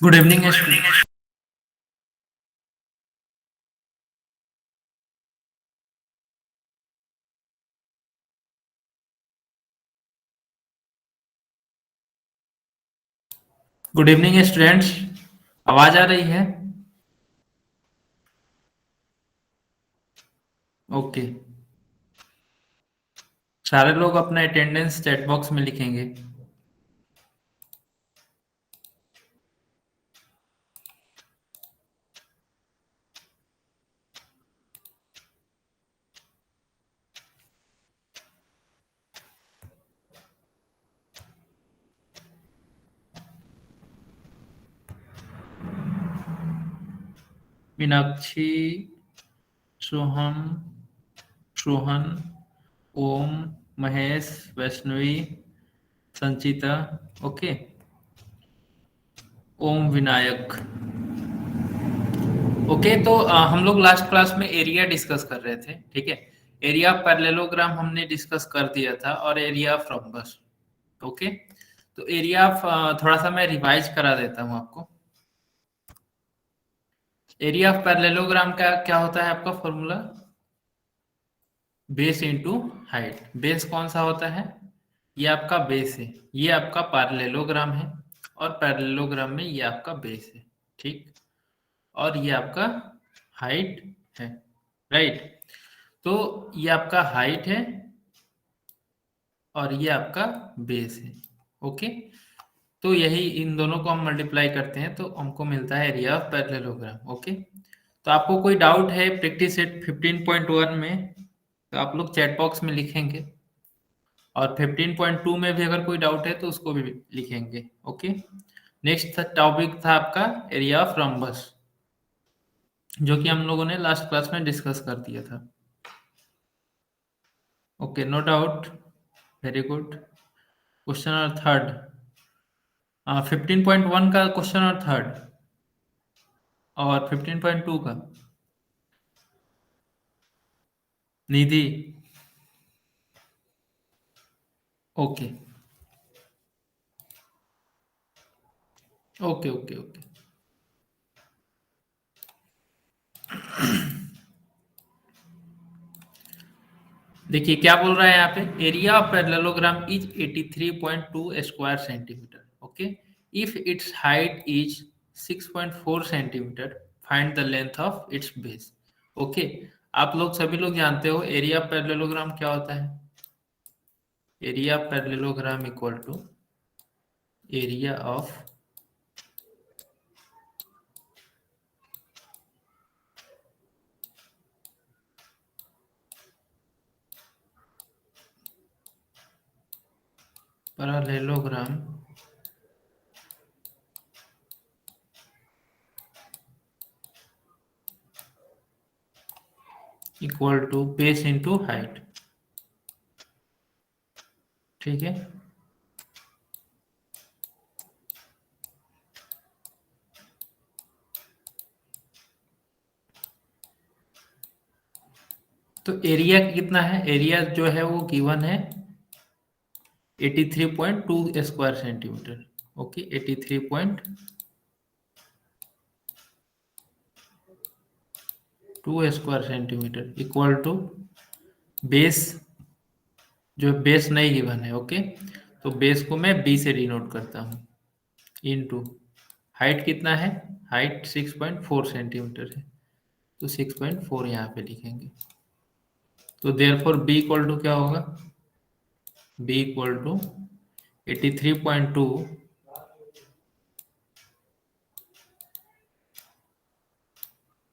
Good evening, student. Good evening students. आवाज आ रही है? ओके। सारे लोग अपना अटेंडेंस चैट बॉक्स में लिखेंगे। मीनाक्षी, सोहम, सोहन, ओम, महेश, वैष्णवी, संचिता। ओके। ओम विनायक। ओके, तो हम लोग लास्ट क्लास में एरिया डिस्कस कर रहे थे। ठीक है। एरिया ऑफ पैरेललोग्राम हमने डिस्कस कर दिया था और एरिया ऑफ रोम्बस। ओके। तो एरिया ऑफ थोड़ा सा मैं रिवाइज करा देता हूँ आपको। एरिया ऑफ पैरेललोग्राम का क्या होता है आपका formula? Base into height. Base कौन सा होता है? ये आपका बेस है, ये आपका पैरेललोग्राम है, और पैरेललोग्राम में ये आपका बेस है। ठीक। और ये आपका हाइट है। राइट। तो ये आपका हाइट है और ये आपका बेस है। ओके। तो यही इन दोनों को हम मल्टीप्लाई करते हैं तो हमको मिलता है एरिया ऑफ पैरेललोग्राम। ओके। तो आपको कोई डाउट है प्रैक्टिस सेट 15.1 में तो आप लोग चैट बॉक्स में लिखेंगे, और 15.2 में भी अगर कोई डाउट है तो उसको भी लिखेंगे। ओके। नेक्स्ट टॉपिक था आपका एरिया ऑफ रम्बस, जो कि हम लोगों ने लास्ट क्लास में डिस्कस कर दिया था। Okay, no doubt. Very good. Question और थर्ड, 15.1 का क्वेश्चन और थर्ड, और 15.2 का Nidhi. Okay okay okay okay. देखिए क्या बोल रहा है यहाँ पे, area of parallelogram is 83.2 square centimetre. Okay. If its height is 6.4 centimetre, find the length of its base. Okay. आप लोग सभी लोग जानते हो एरिया ऑफ पैरेललोग्राम क्या होता है। Area of parallelogram equal to area of parallelogram equal to base into height. ठीक है। तो एरिया कितना है? एरिया जो है वो गिवन है 83.2 square centimetre. Okay, 83.2 square centimetre equal to base, जो बेस नहीं गिवन है। ओके। तो बेस को मैं बी से डिनोट करता हूँ, इनटू हाइट कितना है? हाइट 6.4 सेंटीमीटर है, तो 6.4 यहाँ पे लिखेंगे। तो देयरफॉर बी इक्वल टू क्या होगा? B equal to 83.2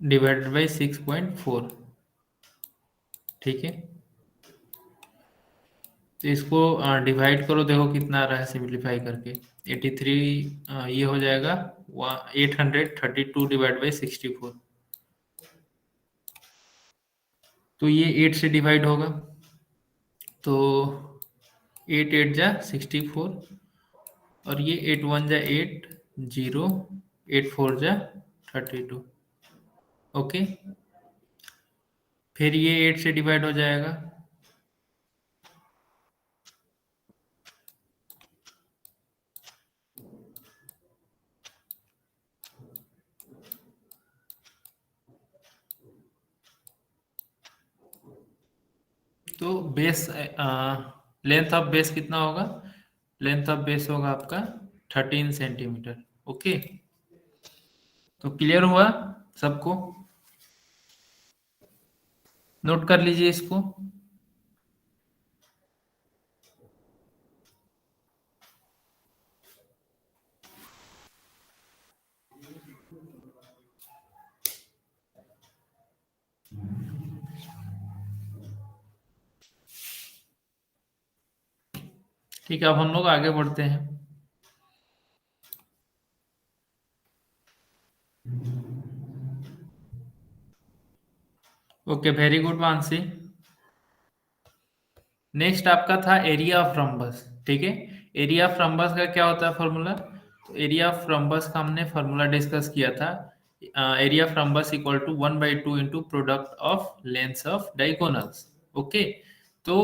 divided by 6.4। ठीक है। तो इसको डिवाइड करो, देखो कितना आ रहा है सिंप्लीफाई करके। 83 ये हो जाएगा 832 डिवाइड बाई 64। तो ये 8 से डिवाइड होगा, तो 8 8 जा 64, और ये 8 1 जा 8, 0, 8 4 जा 32। ओके। फिर ये 8 से डिवाइड हो जाएगा, तो बेस लेंथ ऑफ बेस कितना होगा? लेंथ ऑफ बेस होगा आपका 13 सेंटीमीटर। ओके, तो क्लियर हुआ सबको? नोट कर लीजिए इसको। ठीक है, अब हम लोग आगे बढ़ते हैं। Okay, very good Mansi. Next आपका था एरिया ऑफ रम्बस। ठीक है, एरिया ऑफ रम्बस का क्या होता है फॉर्मूला? तो एरिया ऑफ रम्बस का हमने फॉर्मूला डिस्कस किया था। Area of rhombus equal to 1/2 into product of length of diagonals. Okay, तो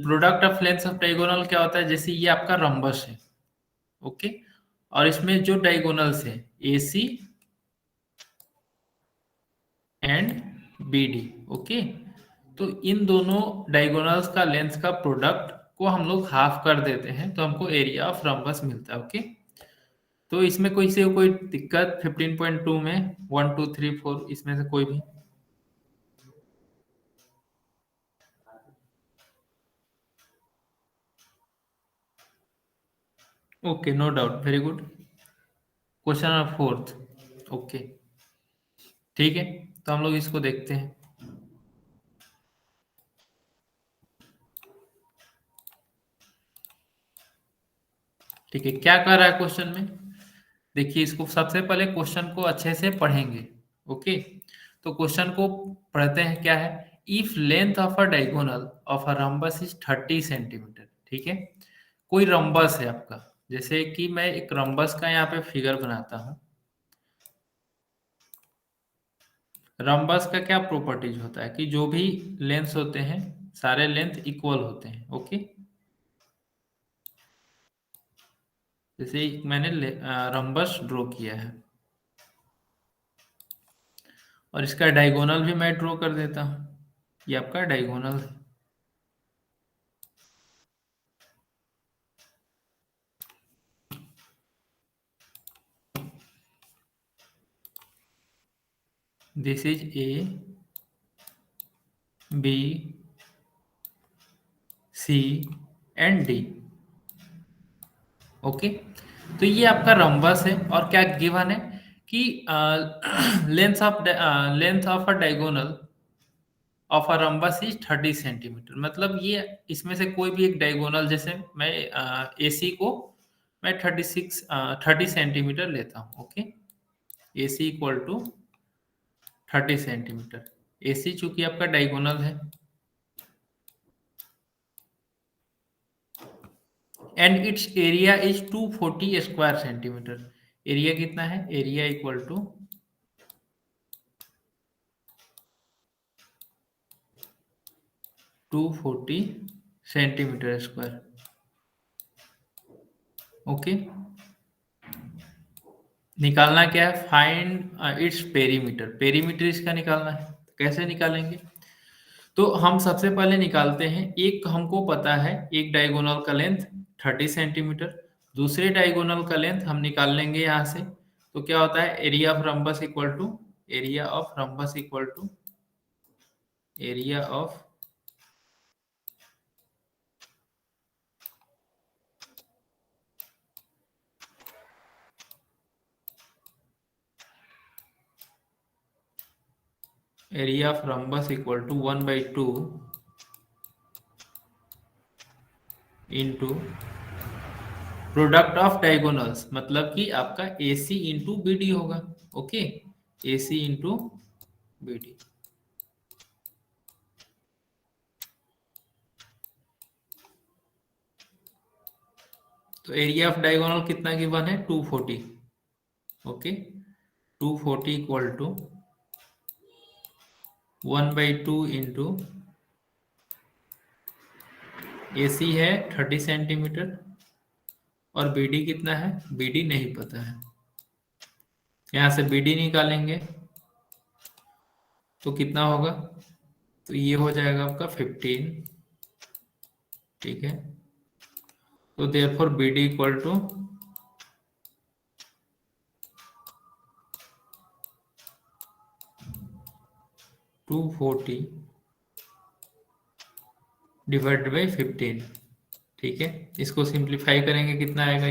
product of length of diagonal क्या होता है? जैसे ये आपका रम्बस है। ओके, और इसमें जो डायगोनल्स है ए सी एंड बी डी। ओके, तो इन दोनों डायगोनल्स का लेंथ का प्रोडक्ट को हम लोग हाफ कर देते हैं तो हमको एरिया ऑफ रम्बस मिलता है। ओके, तो इसमें कोई दिक्कत 15.2 में 1 2 3 4 इसमें से कोई भी? Okay, no doubt, very good. Question number fourth. Okay, ठीक है, तो हम लोग इसको देखते हैं। ठीक है, क्या कर रहा है क्वेश्चन में? देखिए, इसको सबसे पहले क्वेश्चन को अच्छे से पढ़ेंगे। ओके, तो क्वेश्चन को पढ़ते हैं। क्या है? If length of a diagonal of a rhombus is 30 centimetre. ठीक है, कोई रम्बस है आपका। जैसे कि मैं एक रम्बस का यहाँ पे फिगर बनाता हूँ। रम्बस का क्या प्रॉपर्टीज होता है कि जो भी लेंथ होते हैं सारे लेंथ इक्वल होते हैं। ओके, जैसे मैंने रम्बस ड्रॉ किया है और इसका डायगोनल भी मैं ड्रॉ कर देता हूँ। ये आपका डायगोनल है। This is A B C and D. Okay, तो ये आपका रम्बस है और क्या गिवन है कि length of a diagonal of a rhombus is 30 centimetre. मतलब ये इसमें से कोई भी एक डायगोनल, जैसे मैं ए सी को मैं 30 सेंटीमीटर लेता हूँ। Okay, A C equal to 30 centimetre. A C चूंकि आपका डायगोनल है and its area is 240 square centimetre. Area कितना है? Area equal to 240 centimetre square. Okay, निकालना क्या है? Find its perimeter. पेरीमीटर इसका निकालना है। कैसे निकालेंगे? तो हम सबसे पहले निकालते हैं, एक हमको पता है एक डायगोनल का लेंथ 30 सेंटीमीटर। दूसरे डायगोनल का लेंथ हम निकाल लेंगे यहाँ से। तो क्या होता है? Area of rhombus equal to area of rhombus equal to area of area of rhombus equal to 1/2 into product of diagonals, मतलब कि आपका A C into B D होगा। Okay, A C into B D. तो area of diagonal कितना given है? 240। Okay, 240 equal to 1/2 into A सी है 30 centimetre और B D कितना है? बी डी नहीं पता है। यहाँ से बी डी निकालेंगे तो कितना होगा? तो ये हो जाएगा आपका 15 ठीक है। तो therefore BD equal to 240 divided by 15। ठीक है, इसको सिंप्लीफाई करेंगे, कितना आएगा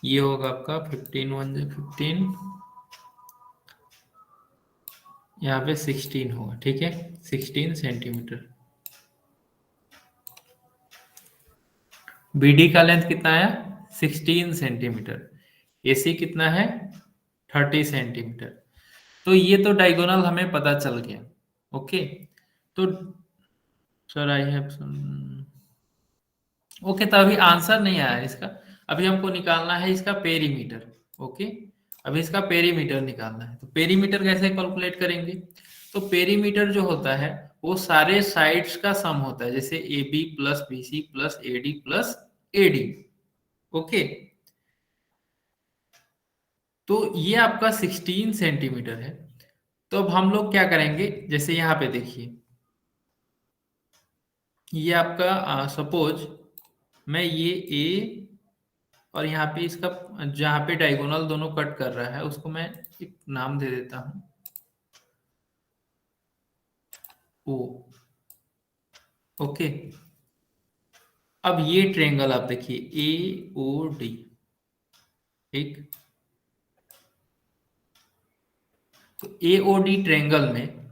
ये होगा आपका 15 1 15, यहाँ पे 16 होगा। ठीक है, 16 सेंटीमीटर। BD का लेंथ कितना आया? 16 सेंटीमीटर। AC कितना है? 30 सेंटीमीटर। तो ये तो डायगोनल हमें पता चल गया। ओके, तो सर आई हैव ओके, तो अभी आंसर नहीं आया इसका। अभी हमको निकालना है इसका पेरीमीटर। ओके, अभी इसका पेरीमीटर निकालना है। तो पेरीमीटर कैसे कैलकुलेट करेंगे? तो पेरीमीटर जो होता है वो सारे साइड्स का सम होता है, जैसे AB plus BC plus AD plus AD। Okay, तो ये आपका 16 सेंटीमीटर है। तो अब हम लोग क्या करेंगे, जैसे यहाँ पे देखिए, ये आपका सपोज मैं ये A और यहाँ पे इसका जहाँ पे डायगोनल दोनों कट कर रहा है उसको मैं एक नाम दे देता हूँ O। ओके, अब ये ट्रेंगल आप देखिए AOD। ठीक, तो AOD ट्रेंगल में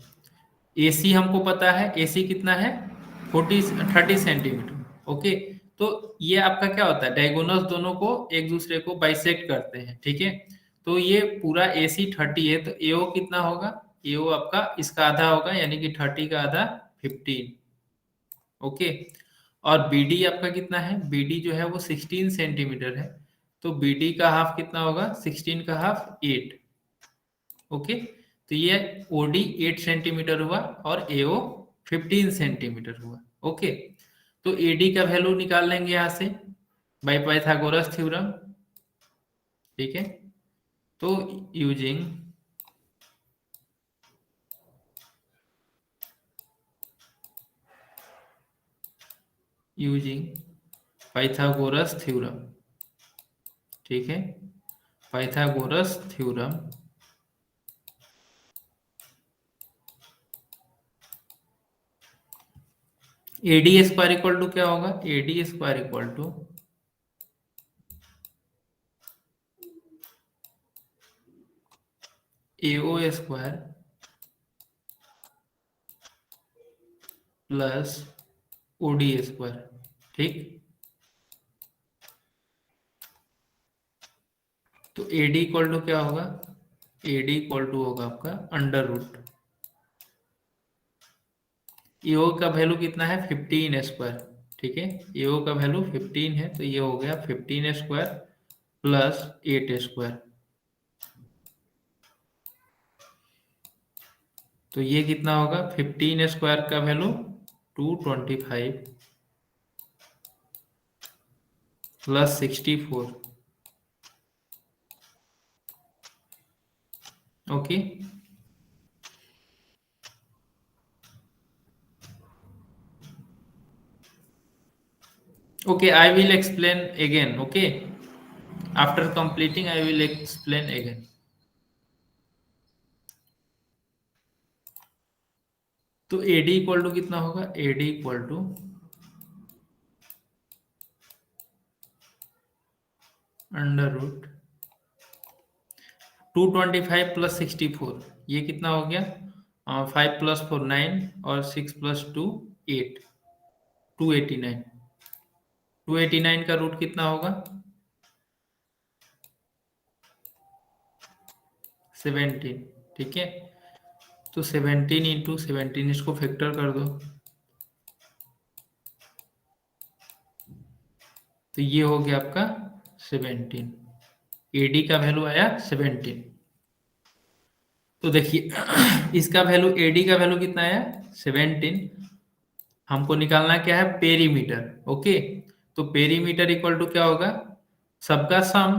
AC हमको पता है, AC कितना है? 30 सेंटीमीटर। ओके, तो ये आपका क्या होता है, डायगोनल्स दोनों को एक दूसरे को बाइसेक्ट करते हैं। ठीक है, तो ये पूरा AC 30 है, तो AO कितना होगा? AO आपका इसका आधा होगा, यानी कि 30 का आधा 15। ओके, और BD आपका कितना है? BD जो है वो 16 सेंटीमीटर है, तो BD का हाफ कितना होगा? 16 का हाफ 8। ओके, तो ये OD 8 सेंटीमीटर हुआ और AO 15 सेंटीमीटर हुआ। ओके, तो AD का वैल्यू निकाल लेंगे यहाँ से बाय पाइथागोरस थ्योरम। ठीक है, तो यूजिंग पाइथागोरस थ्योरम। ठीक है, Pythagoras theorem AD square equal to क्या होगा? AD square equal to AO square plus OD square. ठीक, तो AD इक्वल टू क्या होगा? AD इक्वल टू होगा आपका अंडर रूट, AO का वैल्यू कितना है? 15 स्क्वायर। ठीक है, AO का वैल्यू 15 है, तो ये हो गया 15 स्क्वायर प्लस 8 स्क्वायर। तो ये कितना होगा? 15 स्क्वायर का value 225 plus 64। Okay, okay, I will explain again. Okay, after completing I will explain again. तो AD इक्वल टू कितना होगा? AD equal to under root 225 plus 64, ये कितना हो गया? 5 प्लस 4 9 और 6 प्लस 2 8, 289। 289 का रूट कितना होगा? 17। ठीक है, तो 17 इंटू 17, इसको फैक्टर कर दो, तो ये हो गया आपका 17। AD का वैल्यू आया 17। तो देखिए इसका वैल्यू, AD का वैल्यू कितना आया? 17। हमको निकालना क्या है? पेरीमीटर। ओके, तो पेरीमीटर इक्वल टू क्या होगा? सबका सम।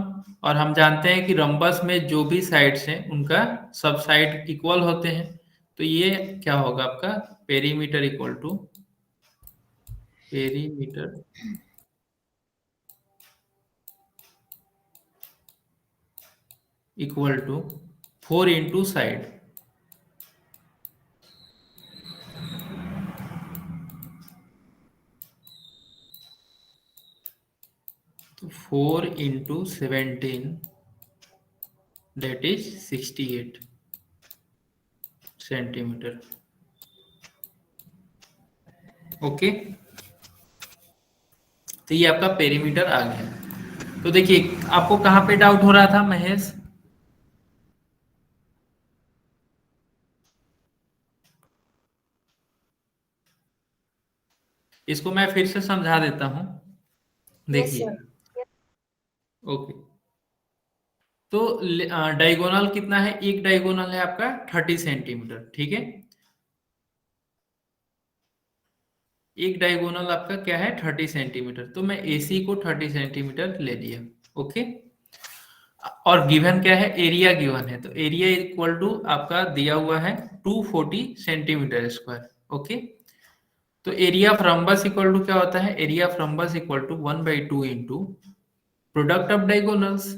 और हम जानते हैं कि रम्बस में जो भी साइड्स हैं उनका सब साइड इक्वल होते हैं, तो ये क्या होगा आपका? Perimeter equal to perimeter equal to 4 into side. तो 4 into 17 that is 68 centimetre. Okay, तो ये आपका पेरीमीटर आ गया। तो देखिए आपको कहाँ पे डाउट हो रहा था महेश? इसको मैं फिर से समझा देता हूँ। यस देखिए, सर। ओके, तो डायगोनल कितना है? एक डायगोनल है आपका 30 सेंटीमीटर, ठीक है। एक डायगोनल आपका क्या है? 30 सेंटीमीटर। तो मैं एसी को 30 सेंटीमीटर ले लिया। ओके, और गिवन क्या है? एरिया गिवन है, तो एरिया इक्वल टू आपका दिया हुआ है 240 सेंटीमीटर स्क्वायर। ओके, तो area of rhombus equal to क्या होता है? Area of rhombus equal to 1/2 into product of diagonals.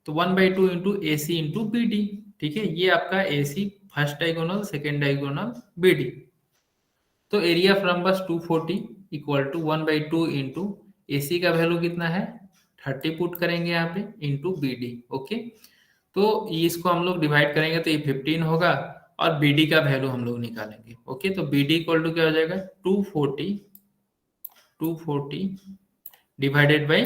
तो 1/2 into A C into B D. ठीक है, ये आपका A C first diagonal, second diagonal, B D. तो area of rhombus 240 equal to 1/2 into A C का value कितना है? 30 put करेंगे यहाँ पे इंटू बी डी। ओके, तो इसको हम लोग डिवाइड करेंगे तो ये 15 होगा, और बी डी का वैल्यू हम लोग निकालेंगे। ओके, तो बी डी इक्वल टू क्या हो जाएगा? 240 डिवाइडेड बाई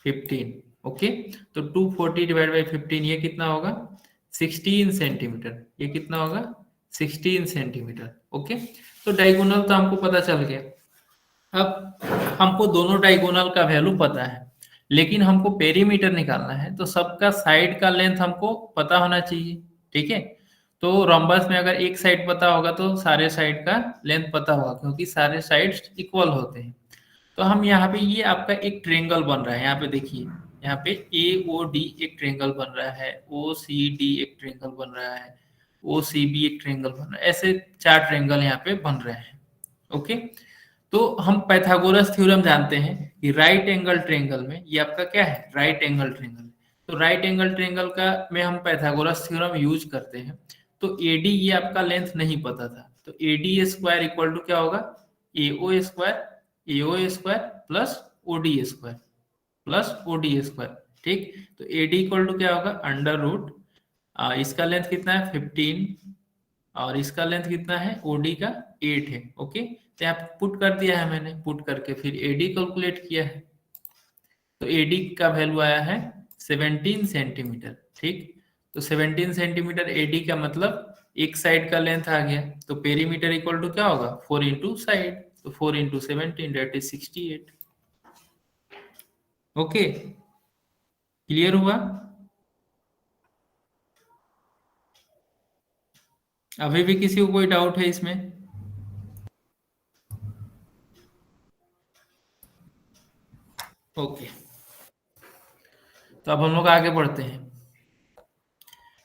15। ओके, तो 240 डिवाइड बाई 15 ये कितना होगा? 16 सेंटीमीटर। ये कितना होगा? 16 सेंटीमीटर। ओके, तो डायगोनल तो हमको पता चल गया। अब हमको दोनों डायगोनल का वैल्यू पता है, लेकिन हमको पेरीमीटर निकालना है, तो सबका साइड का लेंथ हमको पता होना चाहिए। ठीक है, तो रोम्बस में अगर एक साइड पता होगा तो सारे साइड का लेंथ पता होगा, क्योंकि सारे साइड्स इक्वल होते हैं। तो हम यहाँ पे, ये आपका एक ट्रेंगल बन रहा है, यहाँ पे देखिए, यहाँ पे ए ओ डी एक ट्रेंगल बन रहा है, ओ सी डी एक ट्रेंगल बन रहा है, ओ सी बी एक ट्रेंगल बन रहा है, ऐसे 4 ट्रेंगल यहाँ पे बन रहे हैं। ओके, तो हम पाइथागोरस थ्योरम जानते हैं कि राइट एंगल ट्रेंगल में, ये आपका क्या है? Right angle triangle. तो राइट एंगल ट्रेंगल का में हम पाइथागोरस थ्योरम यूज करते हैं। तो एडी ये आपका लेंथ नहीं पता था, तो एडी स्क्वायर इक्वल टू क्या होगा? A O square, A O square plus O D square, plus O D square. ठीक, तो एडी इक्वल टू क्या होगा? अंडर रूट, इसका लेंथ कितना है? 15, और इसका लेंथ कितना है? ओडी का 8 है। ओके, तो यहाँ पुट कर दिया है मैंने, पुट करके फिर एडी कैलकुलेट किया है, तो एडी का वैल्यू आया है 17 सेंटीमीटर। ठीक, तो 17 सेंटीमीटर एडी का मतलब एक साइड का लेंथ आ गया। तो पेरीमीटर इक्वल टू क्या होगा? 4 इंटू साइड, तो 4 into 17 that is 68। Okay, clear हुआ? अभी भी किसी को कोई डाउट है इसमें? ओके, तो अब हम लोग आगे बढ़ते हैं।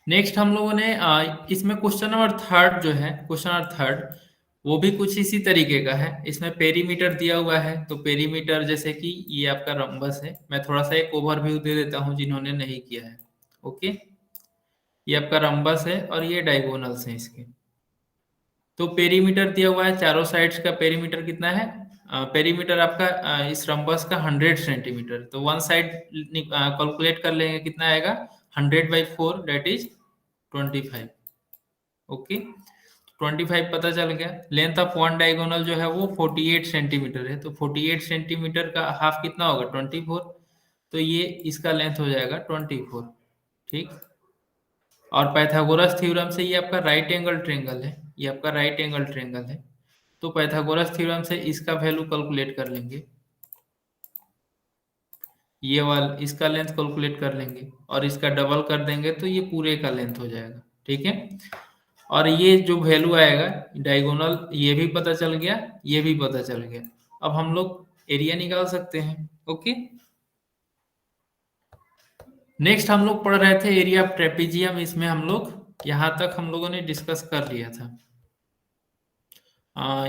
नेक्स्ट हम लोगों ने इसमें क्वेश्चन नंबर थर्ड जो है, क्वेश्चन नंबर थर्ड, वो भी कुछ इसी तरीके का है। इसमें पेरीमीटर दिया हुआ है, तो पेरीमीटर जैसे कि ये आपका रम्बस है, मैं थोड़ा सा एक ओवरव्यू दे देता हूँ जिन्होंने नहीं किया है। ओके, ये आपका रम्बस है और ये डायगोनल्स हैं इसके। तो पेरीमीटर दिया हुआ है, चारों साइड्स का पेरीमीटर कितना है? पेरीमीटर आपका इस रम्बस का 100 सेंटीमीटर। तो वन साइड कैलकुलेट कर लेंगे, कितना आएगा? 100/4 दैट इज 25। ओके, 25 पता चल गया। लेंथ ऑफ वन डायगोनल जो है वो 48 सेंटीमीटर है, तो 48 सेंटीमीटर का हाफ कितना होगा? 24। तो ये इसका लेंथ हो जाएगा 24। ठीक, और पाइथागोरस थ्योरम से ये आपका राइट एंगल ट्रेंगल है, ये आपका राइट एंगल ट्रेंगल है, तो पाइथागोरस थ्योरम से इसका वैल्यू कैलकुलेट कर लेंगे, ये वाला इसका लेंथ कैलकुलेट कर लेंगे, और इसका डबल कर देंगे तो ये पूरे का लेंथ हो जाएगा। ठीक है, और ये जो वैल्यू आएगा डायगोनल, ये भी पता चल गया, ये भी पता चल गया। अब हम लोग एरिया निकाल सकते हैं। ओके, नेक्स्ट हम लोग पढ़ रहे थे एरिया ऑफ ट्रेपेजियम। इसमें हम लोग यहाँ तक हम लोगों ने डिस्कस कर लिया था,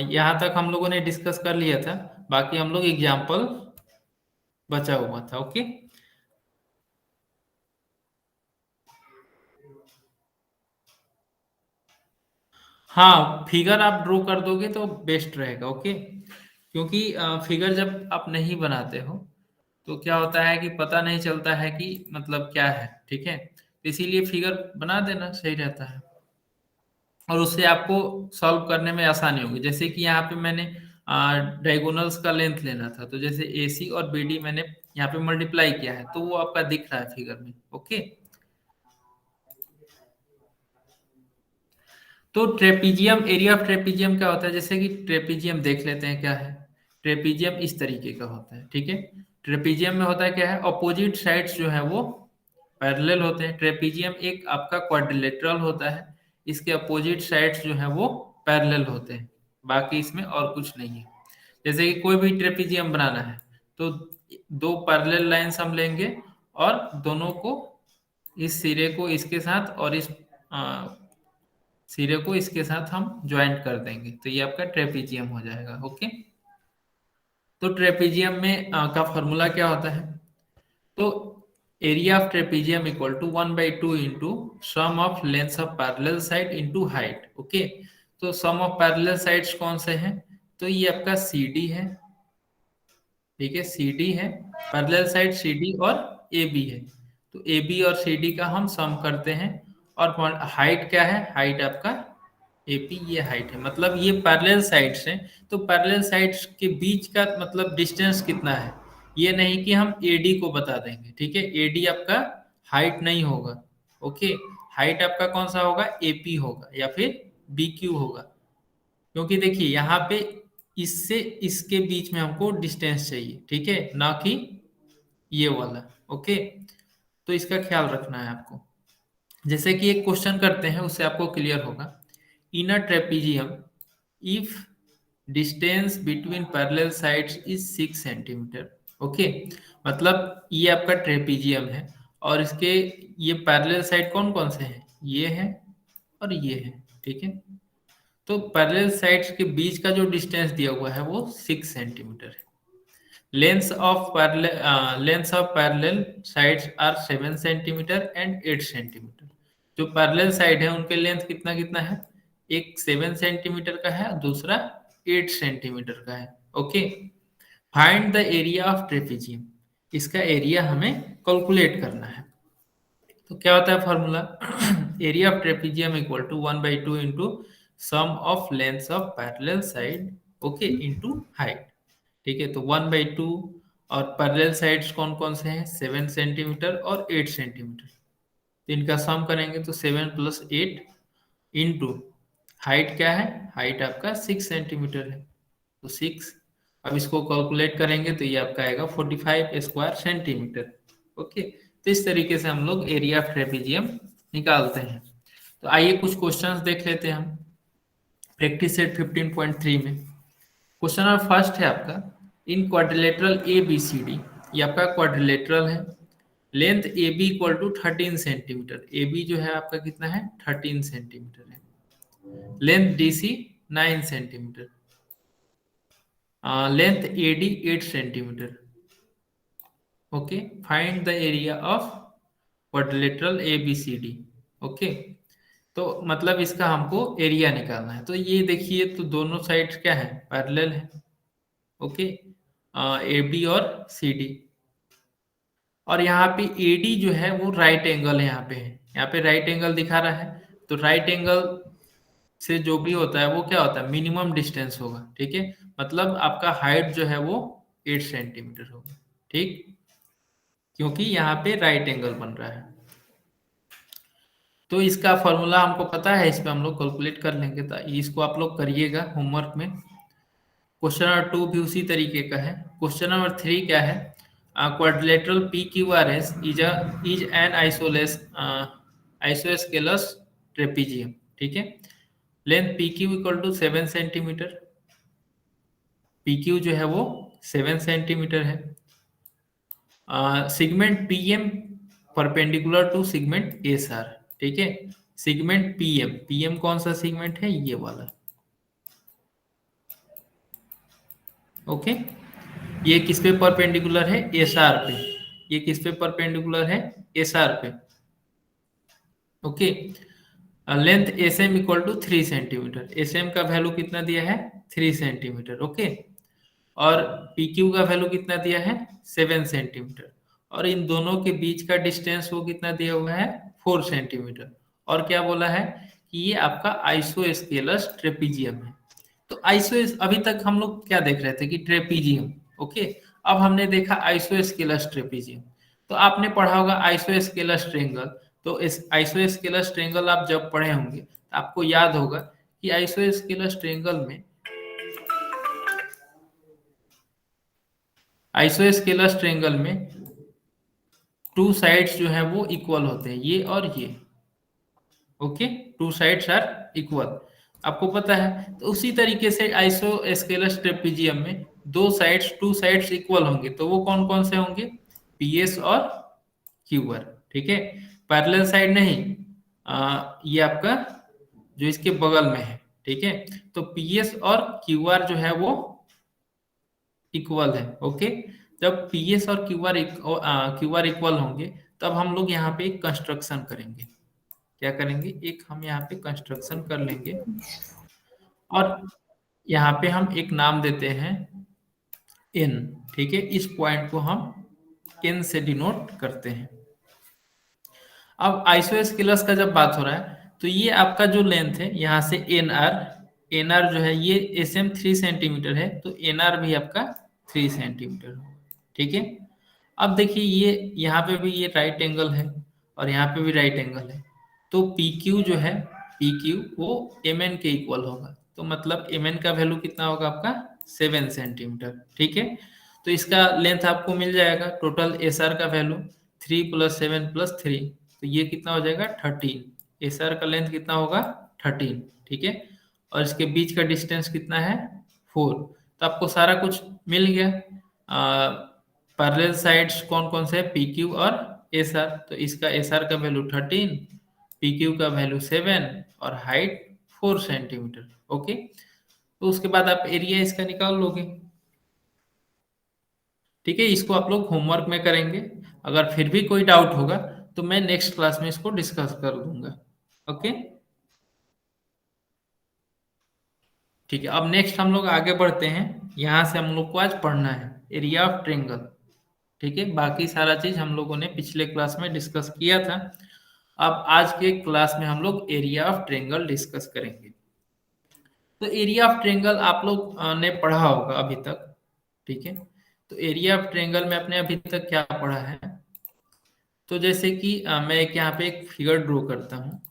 यहाँ तक हम लोगों ने डिस्कस कर लिया था। बाकी हम लोग एग्जाम्पल बचा हुआ था। ओके, हाँ फिगर आप ड्रॉ कर दोगे तो बेस्ट रहेगा। ओके, क्योंकि फिगर जब आप नहीं बनाते हो तो क्या होता है कि पता नहीं चलता है कि मतलब क्या है। ठीक है, तो इसीलिए फिगर बना देना सही रहता है और उससे आपको सॉल्व करने में आसानी होगी। जैसे कि यहाँ पे मैंने डायगोनल्स का लेंथ लेना था, तो जैसे AC और BD मैंने यहाँ पे मल्टीप्लाई किया है तो वो आपका दिख रहा है फिगर में। ओके, तो ट्रेपीजियम, एरिया ऑफ ट्रेपीजियम क्या होता है, जैसे कि ट्रेपीजियम देख लेते हैं क्या है। ट्रेपीजियम इस तरीके का होता है। ठीक है, ट्रेपीजियम में होता है क्या है, अपोजिट साइड्स जो है वो पैरेलल होते हैं। ट्रेपीजियम एक आपका क्वाड्रिलेटरल होता है, इसके अपोजिट साइड्स जो है वो पैरेलल होते हैं, बाकी इसमें और कुछ नहीं है। जैसे कि कोई भी ट्रेपीजियम बनाना है तो दो पैरेलल लाइंस हम लेंगे और दोनों को, इस सिरे को इसके साथ और इस सिरे को इसके साथ हम ज्वाइंट कर देंगे तो ये आपका ट्रेपीजियम हो जाएगा। ओके, तो ट्रेपीजियम में का फॉर्मूला क्या होता है, तो area of trapezium equal to 1/2 into sum of length of parallel side into height. Okay, तो सम ऑफ पैरेलल साइड्स कौन से हैं, तो ये आपका CD है। ठीक है, CD है, पैरेलल साइड CD और AB है, तो AB और CD का हम सम करते हैं। और हाइट क्या है, हाइट आपका AP, ये हाइट है, मतलब ये पैरेलल साइड्स हैं। तो पैरेलल साइड्स के बीच का मतलब डिस्टेंस कितना है, ये नहीं कि हम AD को बता देंगे। ठीक है, AD आपका हाइट नहीं होगा। ओके, हाइट आपका कौन सा होगा, AP होगा या फिर BQ होगा, क्योंकि देखिए यहाँ पे इससे इसके बीच में हमको डिस्टेंस चाहिए। ठीक है, ना कि ये वाला। ओके, तो इसका ख्याल रखना है आपको। जैसे कि एक क्वेश्चन करते हैं उससे आपको क्लियर होगा। In a trapezium if distance between parallel sides is 6 centimetre. Okay, मतलब ये आपका ट्रेपीजियम है और इसके ये पैरेलल साइड कौन कौन से हैं, ये है और ये है। ठीक है, तो पैरेलल साइड्स के बीच का जो डिस्टेंस दिया हुआ है वो 6 सेंटीमीटर है। Length of parallel sides are 7 centimetre and 8 centimetre. जो पैरेलल साइड है उनके लेंथ कितना कितना है, एक 7 सेंटीमीटर का है, दूसरा 8 सेंटीमीटर का है। Okay, find the area of trapezium, इसका एरिया हमें कैलकुलेट करना है। तो क्या होता है formula, area of trapezium equal to 1/2 into sum of length of parallel side, okay, into height. ठीक है, तो 1/2 और पैरेलल साइड्स कौन कौन से हैं, 7 सेंटीमीटर और 8 सेंटीमीटर, तो इनका सम करेंगे तो 7 + 8 इंटू हाइट क्या है, हाइट आपका 6 सेंटीमीटर है, तो 6। अब इसको कैलकुलेट करेंगे तो ये आपका आएगा 45 स्क्वायर सेंटीमीटर। ओके, तो इस तरीके से हम लोग एरिया ऑफ ट्रेपीजियम निकालते हैं। तो आइए कुछ क्वेश्चंस देख लेते हैं हम प्रैक्टिस सेट 15.3 में। क्वेश्चन नंबर फर्स्ट है आपका, इन क्वाड्रिलेटरल ABCD, ये आपका क्वाड्रिलेटरल है, length AB equal to 13 centimetre. AB जो है आपका कितना है, 13 सेंटीमीटर है। Length DC 9 centimetre. Length AD 8 centimetre. Okay, find the area of quadrilateral ABCD। ओके, तो मतलब इसका हमको एरिया निकालना है। तो ये देखिए, तो दोनों साइड्स क्या है, पैरेलल है। ओके, AB और CD, और यहाँ पे AD जो है वो राइट एंगल है, यहाँ पे है, यहाँ पे राइट एंगल दिखा रहा है। तो राइट एंगल से जो भी होता है वो क्या होता है, मिनिमम डिस्टेंस होगा। ठीक है, मतलब आपका हाइट जो है वो 8 सेंटीमीटर होगा। ठीक, क्योंकि यहाँ पे राइट एंगल बन रहा है। तो इसका फॉर्मूला हमको पता है, इस पे हम लोग कैलकुलेट कर लेंगे, तो इसको आप लोग करिएगा होमवर्क में। क्वेश्चन नंबर 2 भी उसी तरीके का है। क्वेश्चन नंबर 3 क्या है, quadrilateral PQRS is an isosceles trapezium. ठीक है, length PQ equal to 7 centimetre, PQ जो है वो 7 सेंटीमीटर है। Segment PM perpendicular to segment SR। ठीक है, सिगमेंट PM कौन सा सिगमेंट है, ये वाला। ओके, ये किस पे परपेंडिकुलर है? एस आर पे। ये किस पे परपेंडिकुलर है? एस आर पे। Okay. Length S M equal to 3 centimetre. S M का वैल्यू कितना दिया है? 3 सेंटीमीटर। ओके। और पी क्यू का वैल्यू कितना दिया है? 7 सेंटीमीटर। और इन दोनों के बीच का डिस्टेंस वो कितना दिया हुआ है? 4 सेंटीमीटर। और क्या बोला है कि ये आपका आइसोस्केलस ट्रेपीजियम है। तो आइसो अभी तक हम लोग क्या देख रहे थे कि ट्रेपीजियम। ओके। अब हमने देखा आइसोस्केलस ट्रेपीजियम। तो आपने पढ़ा होगा आइसोस्केलस ट्रेंगल। तो इस आइसोस्केलस ट्रेंगल आप जब पढ़े होंगे तो आपको याद होगा कि आइसोस्केलस ट्रेंगल में आइसोस्केलस ट्रेंगल में टू साइड्स जो है वो इक्वल होते हैं, ये और ये। Okay. Two sides are equal, आपको पता है। तो उसी तरीके से आइसोस्केलस ट्रेपीजियम में टू साइड्स इक्वल होंगे, तो वो कौन कौन से होंगे? पीएस और क्यूआर। ठीक है। पैरेलल साइड नहीं, ये आपका जो इसके बगल में है। ठीक है। तो पीएस और क्यूआर जो है वो इक्वल है। ओके। जब पीएस और क्यूआर इक्वल होंगे तब हम लोग यहाँ पे एक कंस्ट्रक्शन करेंगे। क्या करेंगे? एक हम यहाँ पे कंस्ट्रक्शन कर लेंगे। और यहाँ पे हम एक नाम देते हैं एन। ठीक है। इस पॉइंट को हम एन से डिनोट करते हैं। अब आइसोस्केलस का जब बात हो रहा है तो ये आपका जो लेंथ है यहाँ से एन आर जो है ये एस एम 3 सेंटीमीटर है, तो एन आर भी आपका 3 सेंटीमीटर होगा। ठीक है। अब देखिए ये यहाँ पे भी ये राइट एंगल है और यहाँ पे भी राइट एंगल है। तो पी क्यू जो है, पी क्यू वो एम एन के इक्वल होगा। तो मतलब एम एन का वैल्यू कितना होगा आपका? 7 सेंटीमीटर। ठीक है। तो इसका लेंथ आपको मिल जाएगा टोटल एस आर का वैल्यू 3 + 7 + 3, तो ये कितना हो जाएगा? 13। एस आर का लेंथ कितना होगा? 13। ठीक है। और इसके बीच का डिस्टेंस कितना है? 4। तो आपको सारा कुछ मिल गया। पैरेलल साइड्स कौन कौन से? पी क्यू और एस आर। तो इसका एस आर का वैल्यू 13, पी क्यू का वैल्यू 7 और हाइट 4 सेंटीमीटर। ओके। तो उसके बाद आप एरिया इसका निकाल लोगे। ठीक है। इसको आप लोग होमवर्क में करेंगे। अगर फिर भी कोई डाउट होगा तो मैं नेक्स्ट क्लास में इसको डिस्कस कर दूंगा। ओके। ठीक है। अब नेक्स्ट हम लोग आगे बढ़ते हैं। यहाँ से हम लोग को आज पढ़ना है एरिया ऑफ ट्रेंगल। ठीक है। बाकी सारा चीज हम लोगों ने पिछले क्लास में डिस्कस किया था। अब आज के क्लास में हम लोग एरिया ऑफ ट्रेंगल डिस्कस करेंगे। तो एरिया ऑफ ट्रेंगल आप लोग ने पढ़ा होगा अभी तक। ठीक है। तो एरिया ऑफ ट्रेंगल में आपने अभी तक क्या पढ़ा है? तो जैसे कि मैं एक यहाँ पे एक फिगर ड्रॉ करता हूँ।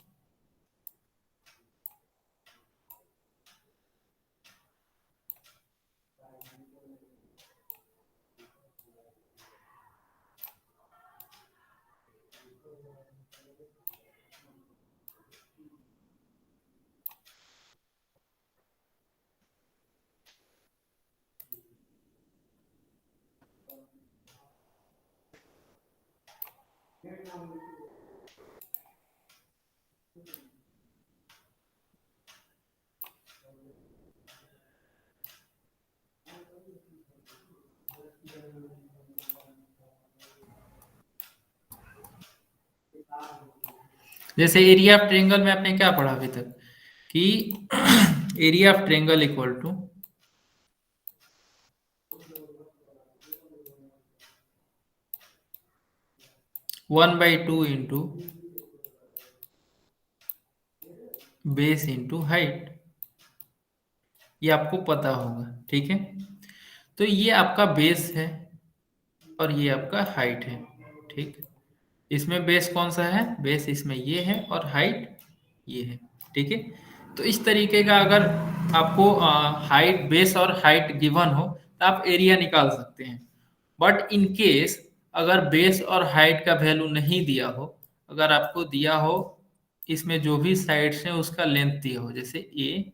जैसे एरिया ऑफ ट्रेंगल में आपने क्या पढ़ा अभी तक कि area of triangle equal to 1/2 into base into height. ये आपको पता होगा। ठीक है। तो ये आपका बेस है और ये आपका हाइट है। ठीक। इसमें बेस कौन सा है? बेस इसमें ये है और हाइट ये है। ठीक है। तो इस तरीके का अगर आपको हाइट, बेस और हाइट गिवन हो तो आप एरिया निकाल सकते हैं। बट इन केस अगर बेस और हाइट का वैल्यू नहीं दिया हो, अगर आपको दिया हो इसमें जो भी साइड्स हैं उसका लेंथ दिया हो, जैसे ए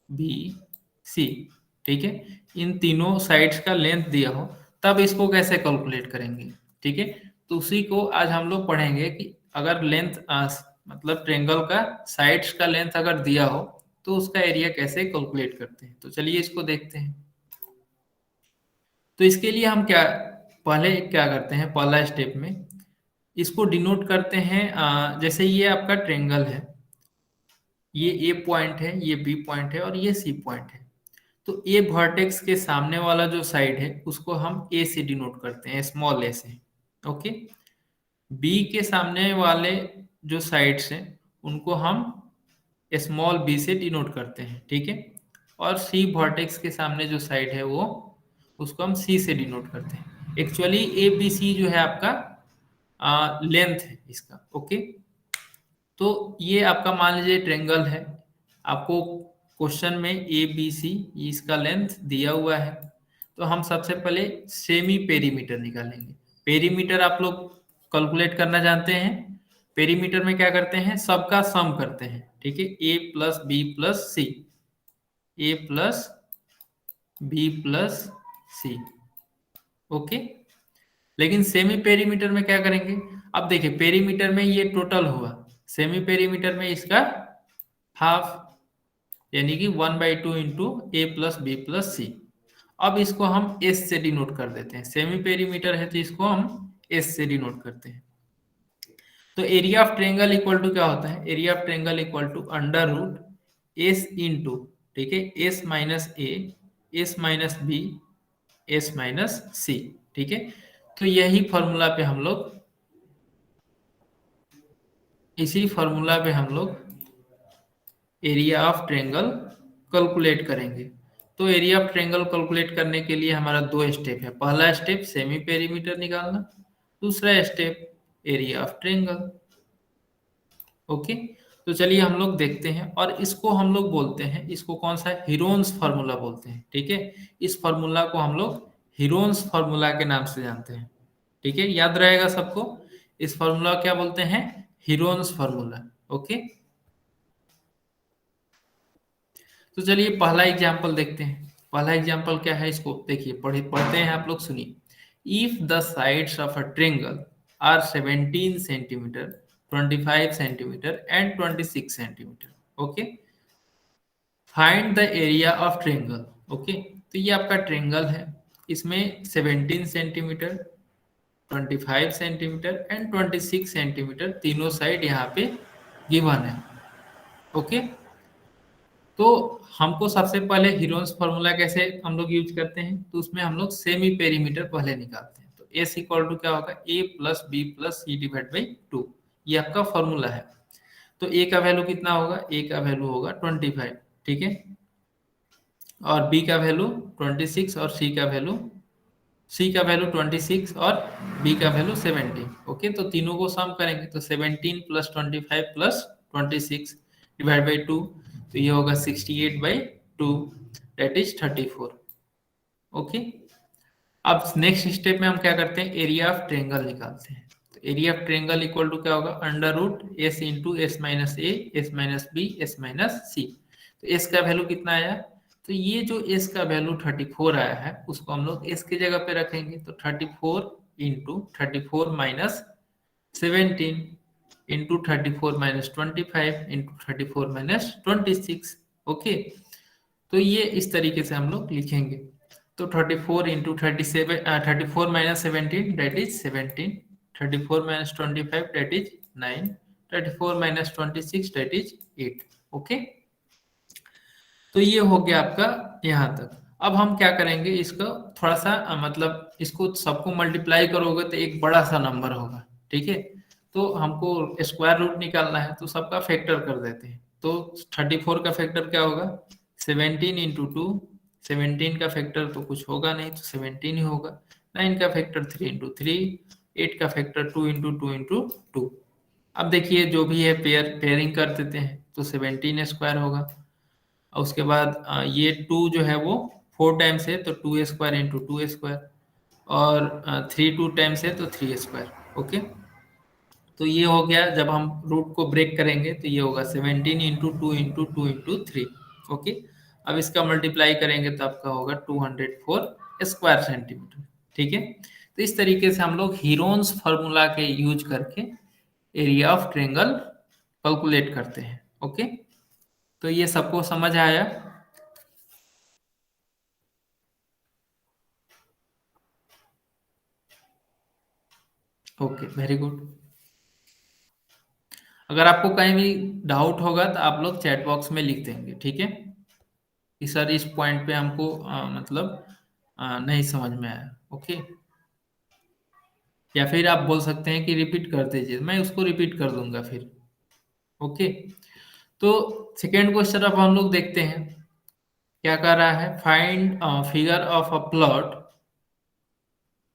बी सी। ठीक है। इन तीनों साइड्स का लेंथ दिया हो तब इसको कैसे कैलकुलेट करेंगे? ठीक है। तो उसी को आज हम लोग पढ़ेंगे कि अगर लेंथ मतलब ट्रेंगल का साइड्स का लेंथ अगर दिया हो तो उसका एरिया कैसे कैलकुलेट करते हैं। तो चलिए इसको देखते हैं। तो इसके लिए हम क्या पहले क्या करते हैं, पहला स्टेप में इसको डिनोट करते हैं, जैसे ये आपका ट्रेंगल है, ये ए पॉइंट है, ये बी पॉइंट है और ये सी पॉइंट है। तो ए वर्टेक्स के सामने वाला जो साइड है उसको हम ए से डिनोट करते हैं, स्मॉल ए से। ओके, बी के सामने वाले जो साइड्स हैं उनको हम स्मॉल बी से डिनोट करते हैं, ठीक है। और सी वर्टेक्स के सामने जो साइड है वो उसको हम सी से डिनोट करते हैं। एक्चुअली ए बी सी जो है आपका लेंथ है इसका। ओके, तो ये आपका मान लीजिए ट्रेंगल है, आपको क्वेश्चन में ए बी सी इसका लेंथ दिया हुआ है। तो हम सबसे पहले सेमी पेरीमीटर निकालेंगे। पेरीमीटर आप लोग कैलकुलेट करना जानते हैं। पेरीमीटर में क्या करते हैं, सबका सम करते हैं, ठीक है। ए प्लस बी प्लस सी, ए प्लस बी प्लस सी। ओके, लेकिन सेमी पेरीमीटर में क्या करेंगे, अब देखिए पेरीमीटर में ये टोटल हुआ, सेमी पेरीमीटर में इसका हाफ, यानी कि 1/2 इंटू ए प्लस बी प्लस सी। अब इसको हम एस से डिनोट कर देते हैं, सेमी पेरीमीटर है तो इसको हम एस से डिनोट करते हैं। तो area of triangle equal to क्या होता है, area of triangle equal to under root s into, ठीक है, s minus a, s minus b, s minus c, ठीक है। तो यही फॉर्मूला पे हम लोग, इसी फॉर्मूला पे हम लोग एरिया ऑफ ट्रेंगल कैलकुलेट करेंगे। तो एरिया ऑफ ट्रेंगल कैलकुलेट करने के लिए हमारा दो स्टेप है। पहला स्टेप सेमी पेरीमीटर निकालना, दूसरा step area of triangle. Okay, तो चलिए हम लोग देखते हैं, और इसको हम लोग बोलते हैं, इसको कौन सा, हीरोन्स फार्मूला बोलते हैं, ठीक है। इस फार्मूला को हम लोग हीरोन्स फार्मूला के नाम से जानते हैं, ठीक है, याद रहेगा सबको। इस फार्मूला क्या बोलते हैं, हीरोन्स फार्मूला। ओके, तो चलिए पहला एग्जाम्पल देखते हैं। पहला एग्जाम्पल क्या है, इसको देखिए, पढ़ते हैं आप लोग, सुनिए। If the sides of a triangle are 17 centimetre, 25 centimetre and 26 centimetre. Okay, find the area of triangle. Okay, तो ये आपका ट्रेंगल है, इसमें 17 सेंटीमीटर, 25 सेंटीमीटर एंड 26 सेंटीमीटर तीनों साइड यहाँ पे गिवन है। ओके, तो हमको सबसे पहले हीरोन्स फार्मूला कैसे हम लोग यूज करते हैं, तो उसमें हम लोग सेमी पेरीमीटर पहले निकालते हैं। तो एस इक्वल टू क्या होगा, a plus b plus c divide by 2, ये आपका फॉर्मूला है। तो ए का वैल्यू कितना होगा, ए का वैल्यू होगा 25, ठीक है, और बी का वैल्यू 26 और सी का वैल्यू 26 और बी का वैल्यू 17। ओके, तो तीनों को सम करेंगे तो 17 प्लस 25 प्लस 26 डिवाइड बाई 2, तो ये होगा 68/2, दैट इज 34। ओके, अब नेक्स्ट स्टेप में हम क्या करते हैं, एरिया ऑफ ट्रेंगल निकालते हैं। तो area of triangle equal to क्या होगा, under root s into s minus a, s minus b, s minus c. तो एस का वैल्यू कितना आया, तो ये जो एस का वैल्यू 34 आया है उसको हम लोग एस की जगह पे रखेंगे। तो 34 into 34 minus 17 into 34 minus 25 into 34 minus 26। Okay, तो ये इस तरीके से हम लोग लिखेंगे। तो 34 into 37, 34 minus 17 that is 17, 34 minus 25 that is 9, 34 minus 26 that is 8। Okay, तो ये हो गया आपका यहाँ तक। अब हम क्या करेंगे, इसको थोड़ा सा मतलब इसको सबको मल्टीप्लाई करोगे तो एक बड़ा सा नंबर होगा, ठीक है। तो हमको स्क्वायर रूट निकालना है, तो सबका फैक्टर कर देते हैं। तो 34 का फैक्टर क्या होगा, 17 इंटू 2, 17 का फैक्टर तो कुछ होगा नहीं, तो 17 ही होगा। 9 का फैक्टर 3 इंटू 3, 8 का फैक्टर 2 इंटू 2 इंटू 2। अब देखिए जो भी है पेयरिंग कर देते हैं, तो 17 स्क्वायर होगा, और उसके बाद ये 2 जो है वो 4 टाइम्स है, तो 2 स्क्वायर इंटू 2 स्क्वायर, और 3 2 टाइम्स है तो 3 स्क्वायर। ओके, तो ये हो गया, जब हम रूट को ब्रेक करेंगे तो ये होगा 17 इंटू 2 इंटू 2 इंटू 3। ओके, अब इसका मल्टीप्लाई करेंगे तो आपका होगा 204 स्क्वायर सेंटीमीटर, ठीक है। तो इस तरीके से हम लोग हीरोन्स फार्मूला के यूज करके एरिया ऑफ ट्रेंगल कैलकुलेट करते हैं। ओके, तो ये सबको समझ आया। Okay, very good. अगर आपको कहीं भी डाउट होगा तो आप लोग चैट बॉक्स में लिख देंगे, ठीक है, कि सर इस पॉइंट पे हमको मतलब नहीं समझ में आया। ओके, या फिर आप बोल सकते हैं कि रिपीट कर दीजिए, मैं उसको रिपीट कर दूंगा फिर। ओके, तो सेकेंड क्वेश्चन अब हम लोग देखते हैं क्या कर रहा है। Find figure of a plot,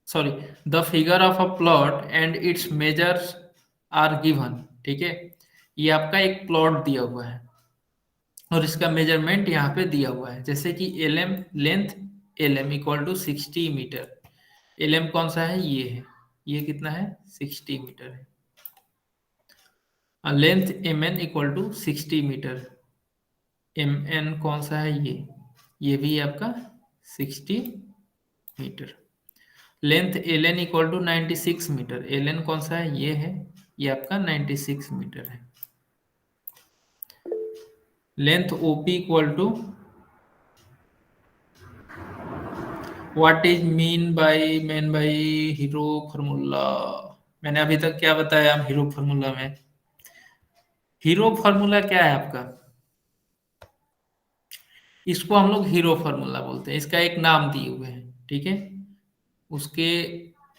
sorry, the figure of a plot and its measures are given. ठीक है, ये आपका एक प्लॉट दिया हुआ है और इसका मेजरमेंट यहाँ पे दिया हुआ है, जैसे कि L M length, L M equal to 60 metre. L M कौन सा है, ये है, ये कितना है, 60 मीटर है। Length M N equal to 60 metre. M N कौन सा है, ये भी आपका 60 metre. Length L N equal to 96 metre. L N कौन सा है, ये है, ये आपका 96 मीटर है। Length O P equal to, what is mean by Hero formula. मैंने अभी तक क्या बताया हीरो फार्मूला में। हीरो फार्मूला क्या है आपका, इसको हम लोग हीरो फार्मूला बोलते हैं, इसका एक नाम दिए हुए हैं, ठीक है। उसके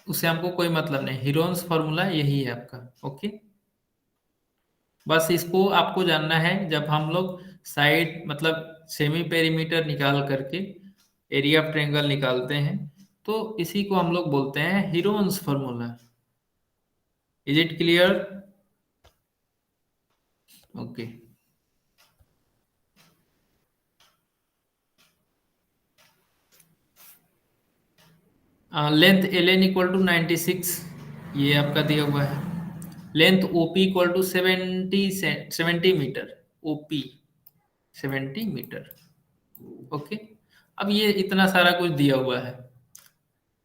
उससे हमको कोई मतलब नहीं, हीरोन्स फार्मूला यही है आपका। ओके, बस इसको आपको जानना है, जब हम लोग साइड मतलब सेमी पेरीमीटर निकाल करके एरिया ऑफ ट्रायंगल निकालते हैं, तो इसी को हम लोग बोलते हैं Heron's formula. Is it clear? Okay, length L N equal to 96, ये आपका दिया हुआ है। Length O P equal to 70 metre. O P 70 metre. Okay, अब ये इतना सारा कुछ दिया हुआ है।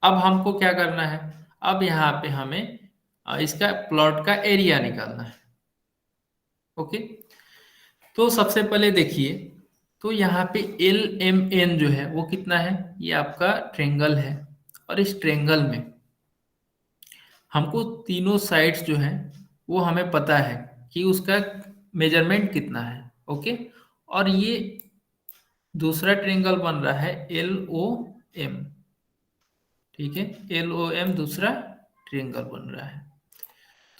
अब हमको क्या करना है, अब यहाँ पे हमें इसका प्लॉट का एरिया निकालना है। ओके, तो सबसे पहले देखिए, तो यहाँ पे एल एम एन जो है वो कितना है, ये आपका ट्रेंगल है। और इस ट्रेंगल में हमको तीनों साइड्स जो हैं वो हमें पता है कि उसका मेजरमेंट कितना है। ओके, और ये दूसरा ट्रेंगल बन रहा है एल ओ एम, ठीक है, एल ओ एम दूसरा ट्रेंगल बन रहा है।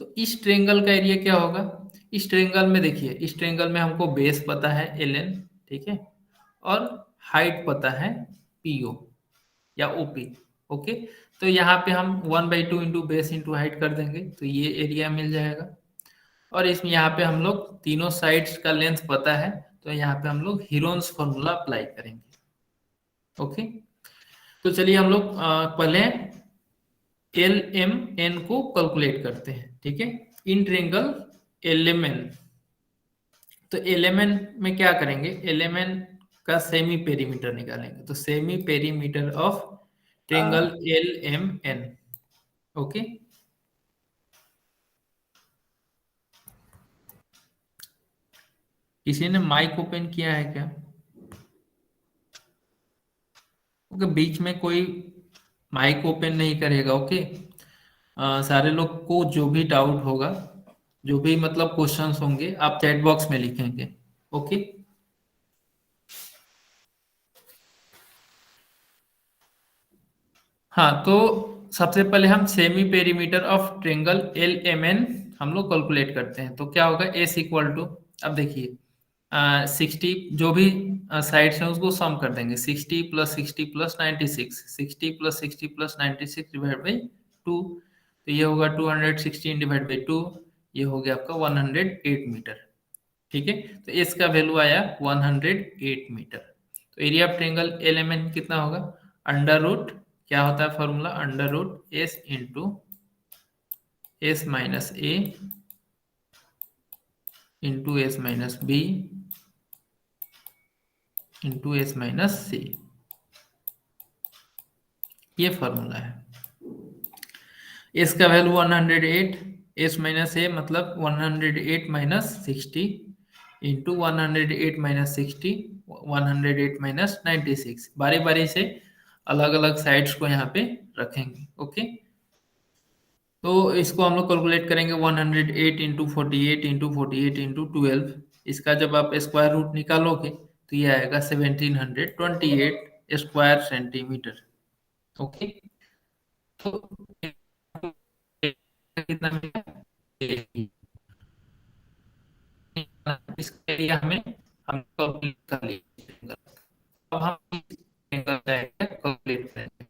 तो इस ट्रेंगल का एरिया क्या होगा, इस ट्रेंगल में देखिए, इस ट्रेंगल में हमको बेस पता है एल एन, ठीक है, और हाइट पता है पी ओ या ओ पी। ओके, तो यहाँ पे हम 1/2 इंटू बेस इंटू हाइट कर देंगे तो ये एरिया मिल जाएगा। और इसमें यहाँ पे हम लोग तीनों साइड्स का लेंथ पता है, तो यहाँ पे हम लोग हीरोन्स फॉर्मूला अप्लाई करेंगे। ओके, तो चलिए हम लोग पहले एल एम एन को कैलकुलेट करते हैं, ठीक है। In triangle L M N, तो एल एम एन में क्या करेंगे, एल एम एन का सेमी पेरीमीटर निकालेंगे, तो semi perimeter of triangle L M N. Okay, किसी ने माइक ओपन किया है क्या? ओके, बीच में कोई माइक ओपन नहीं करेगा। ओके, सारे लोग को जो भी डाउट होगा, जो भी मतलब क्वेश्चंस होंगे, आप चैट बॉक्स में लिखेंगे। ओके, हाँ, तो सबसे पहले हम semi perimeter of triangle L M N हम लोग कैलकुलेट करते हैं, तो क्या होगा, एस इक्वल टू, अब देखिए 60 जो भी साइड्स हैं उसको सम कर देंगे, 60 + 60 + 96, 60 + 60 + 96 डिवाइड बाई 2, तो ये होगा 216 डिवाइड बाई 2, ये हो गया आपका 108 मीटर। ठीक है, तो एस का वैल्यू आया 108 मीटर। तो area of triangle L M N कितना होगा, अंडर रूट, क्या होता है formula, under root s into s minus a into s minus b into s minus c, ये फॉर्मूला है। एस का वैल्यू 108, एस माइनस ए मतलब 108 माइनस 60 इंटू 108 माइनस 60, 108 माइनस 96, बारी बारी से अलग अलग साइड्स को यहाँ पे रखेंगे। ओके, तो इसको हम लोग कैलकुलेट करेंगे 108 इंटू 48 इंटू 48 इंटू 12। इसका जब आप स्क्वायर रूट निकालोगे तो ये आएगा 1728 स्क्वायर सेंटीमीटर। ओके, तो कितना मिला? इसके लिए हमें हम कैलकुलेट कर लिए। अब हम कैलकुलेट करेंगे।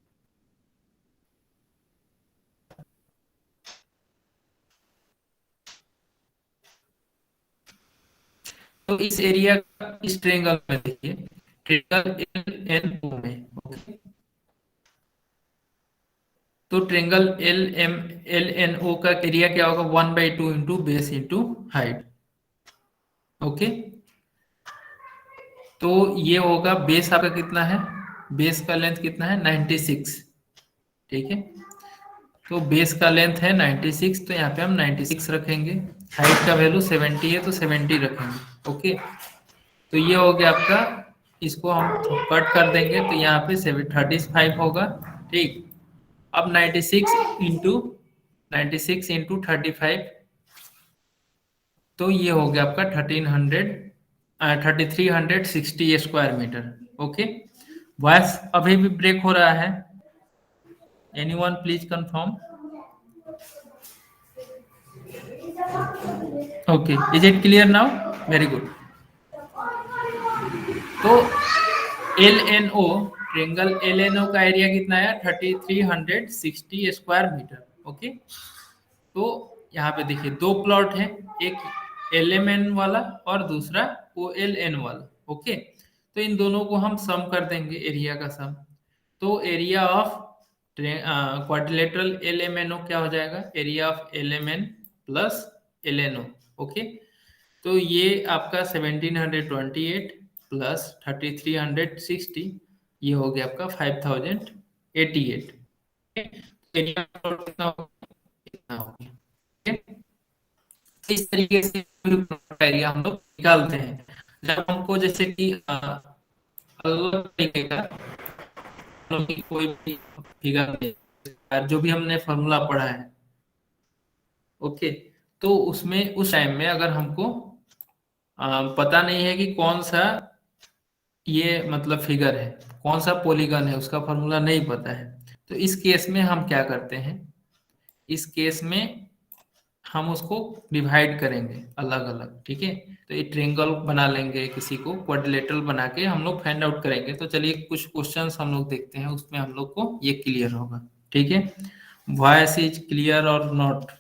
तो इस एरिया इस ट्रेंगल में देखिए, ट्रेंगल एल एन ओ में। ओके, तो ट्रेंगल एल एन ओ का एरिया क्या होगा? 1/2 into base into height. Okay, तो ये होगा, बेस आपका कितना है? बेस का लेंथ कितना है? 96। ठीक है, तो बेस का लेंथ है 96, तो यहाँ पे हम 96 रखेंगे। हाइट का वैल्यू 70 है तो 70 रखेंगे। ओके, तो ये हो गया आपका। इसको हम कट कर देंगे तो यहाँ पे 35 होगा। ठीक, अब 96 इंटू 35, तो ये हो गया आपका 3360 स्क्वायर मीटर। ओके, वॉइस अभी भी ब्रेक हो रहा है? Anyone please confirm. Okay, is it clear now? Very good. तो L N O, triangle L N O का एरिया कितना है? 3360 स्क्वायर मीटर। ओके, तो यहाँ पे देखिए दो प्लॉट है, एक एल एम एन वाला और दूसरा ओ एल एन वाला। ओके, तो इन दोनों को हम सम कर देंगे, एरिया का सम। तो area of quadrilateral L M N O क्या हो जाएगा? Area of L M N plus L N O. Okay, तो ये आपका 1728 प्लस 3360, ये हो गया आपका 5088। एरिया कितना हो गया? ठीक है? इस तरीके से एरिया हम लोग निकालते हैं। जब हमको जैसे कि अलग तरीके का कोई भी फिगर, जो भी हमने फॉर्मूला पढ़ा है, ओके, तो उसमें उस टाइम में अगर हमको पता नहीं है कि कौन सा ये मतलब फिगर है, कौन सा पॉलीगन है, उसका फॉर्मूला नहीं पता है, तो इस केस में हम क्या करते हैं? इस केस में हम उसको डिवाइड करेंगे अलग अलग। ठीक है, तो ये ट्रेंगल बना लेंगे, किसी को क्वाड्रिलेटरल बना के हम लोग फाइंड आउट करेंगे। तो चलिए कुछ क्वेश्चंस हम लोग देखते हैं, उसमें हम लोग को ये क्लियर होगा। ठीक है, वॉइस इज क्लियर और नॉट?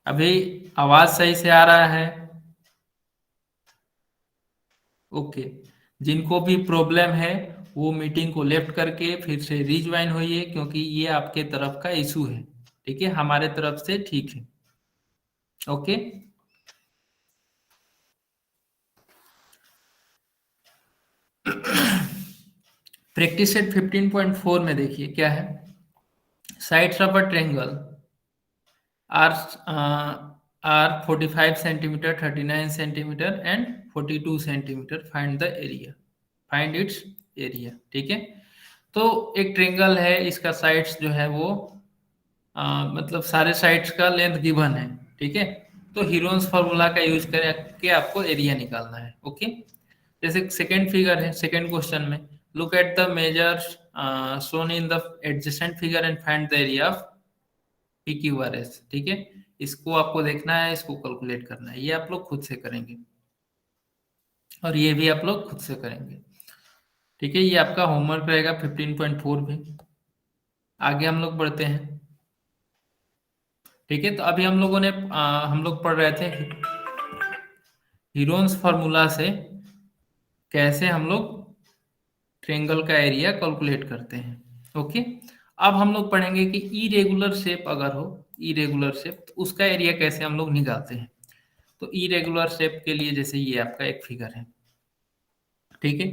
अभी आवाज सही से आ रहा है? ओके, जिनको भी प्रॉब्लम है वो मीटिंग को लेफ्ट करके फिर से रिज्वाइन होइए, क्योंकि ये आपके तरफ का इशू है। ठीक है, हमारे तरफ से ठीक है। ओके, प्रैक्टिस सेट 15.4 में देखिए क्या है। Sides of a triangle are are 45 centimetre, 39 centimetre and 42 centimetre. Find the area, find its area. ठीक है, तो एक ट्रेंगल है, इसका साइड्स जो है वो मतलब सारे साइड्स का लेंथ गिवन है। ठीक है, तो हीरोन्स फार्मूला का यूज करके आपको एरिया निकालना है। ओके, जैसे सेकंड फिगर है, सेकंड क्वेश्चन में, look at the measures shown in the adjacent figure and find the area of P Q R S. ठीक है, इसको आपको देखना है, इसको कैलकुलेट करना है, ये आप लोग खुद से करेंगे और ये भी आप लोग खुद से करेंगे। ठीक है, ये आपका होमवर्क रहेगा 15.4 में। आगे हम लोग बढ़ते हैं। ठीक है, तो अभी हम लोगों ने हम लोग पढ़ रहे थे हीरोन्स फार्मूला से कैसे हम लोग ट्रेंगल का एरिया कैलकुलेट करते हैं। ओके, अब हम लोग पढ़ेंगे कि इरेगुलर शेप अगर हो, इरेगुलर शेप, तो उसका एरिया कैसे हम लोग निकालते हैं। तो इरेगुलर शेप के लिए जैसे ये आपका एक फिगर है। ठीक है,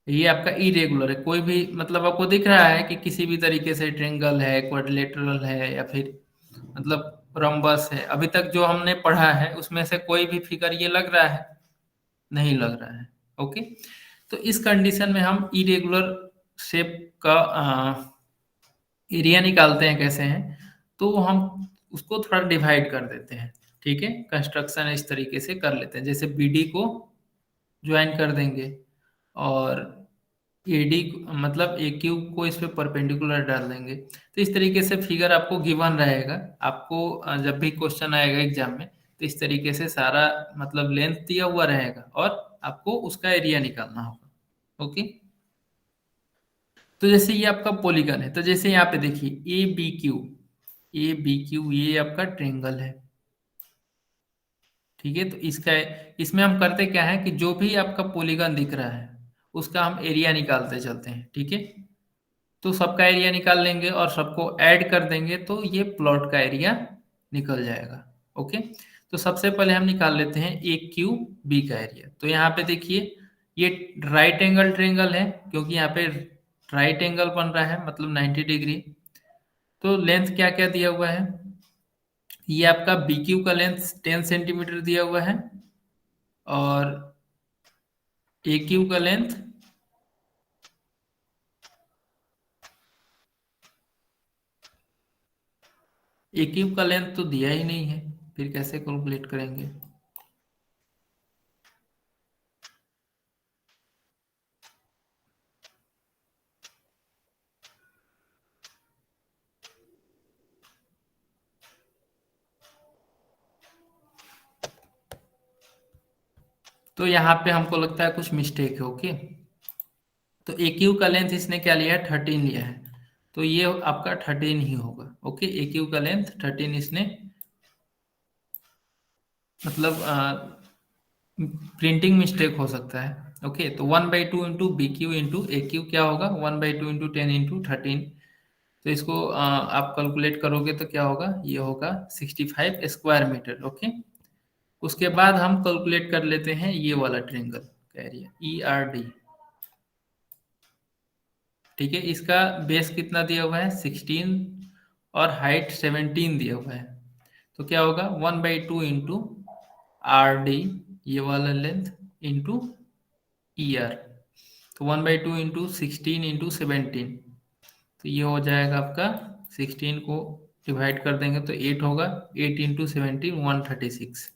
ये आपका इरेगुलर है, कोई भी मतलब आपको दिख रहा है कि किसी भी तरीके से ट्रेंगल है, क्वाड्रिलेटरल है, या फिर मतलब रम्बस है। अभी तक जो हमने पढ़ा है उसमें से कोई भी फिगर ये लग रहा है? नहीं लग रहा है। ओके, तो इस कंडीशन में हम इरेगुलर शेप का एरिया निकालते हैं कैसे हैं, तो हम उसको थोड़ा डिवाइड कर देते हैं। ठीक है, कंस्ट्रक्शन इस तरीके से कर लेते हैं, जैसे बीडी को ज्वाइन कर देंगे और एडी मतलब ए क्यू को इस पे परपेंडिकुलर डाल देंगे। तो इस तरीके से फिगर आपको गिवन रहेगा। आपको जब भी क्वेश्चन आएगा एग्जाम में तो इस तरीके से सारा मतलब लेंथ दिया हुआ रहेगा और आपको उसका एरिया निकालना होगा। ओके, तो जैसे ये आपका पॉलीगन है, तो जैसे यहाँ पे देखिए ए बी क्यू ये आपका ट्रेंगल है। ठीक है, तो इसका इसमें हम करते क्या है कि जो भी आपका पॉलीगन दिख रहा है उसका हम एरिया निकालते चलते हैं। ठीक है, तो सबका एरिया निकाल लेंगे और सबको ऐड कर देंगे तो ये प्लॉट का एरिया निकल जाएगा। ओके, तो सबसे पहले हम निकाल लेते हैं ए क्यू बी का एरिया। तो यहाँ पे देखिए ये राइट एंगल ट्रेंगल है, क्योंकि यहाँ पे राइट एंगल बन रहा है मतलब 90 डिग्री। तो लेंथ क्या क्या दिया हुआ है, ये आपका बी क्यू का लेंथ 10 सेंटीमीटर दिया हुआ है और ए क्यू का लेंथ ए क्यूब का लेंथ तो दिया ही नहीं है, फिर कैसे कैलकुलेट करेंगे। तो यहाँ पे हमको लगता है कुछ मिस्टेक है। ओके, तो ए क्यू का लेंथ इसने क्या लिया है, 13 लिया है, तो ये आपका 13 ही होगा। ओके, ए क्यू का लेंथ 13 इसने मतलब प्रिंटिंग मिस्टेक हो सकता है। ओके, तो 1/2 इंटू बी क्यू इंटू ए क्यू क्या होगा, 1/2 इंटू 10 इंटू 13। तो इसको आप कैलकुलेट करोगे तो क्या होगा, ये होगा 65 स्क्वायर मीटर। ओके, उसके बाद हम कैलकुलेट कर लेते हैं ये वाला ट्रेंगल का एरिया ई आर डी। ठीक है, इसका बेस कितना दिया हुआ है 16 और हाइट 17 दिया हुआ है। तो क्या होगा 1/2 इंटू आर डी ये वाला लेंथ इंटू ई आर। तो 1/2 इंटू 16 इंटू 17, तो ये हो जाएगा आपका 16 को डिवाइड कर देंगे तो 8 होगा, 8 इंटू 17 136।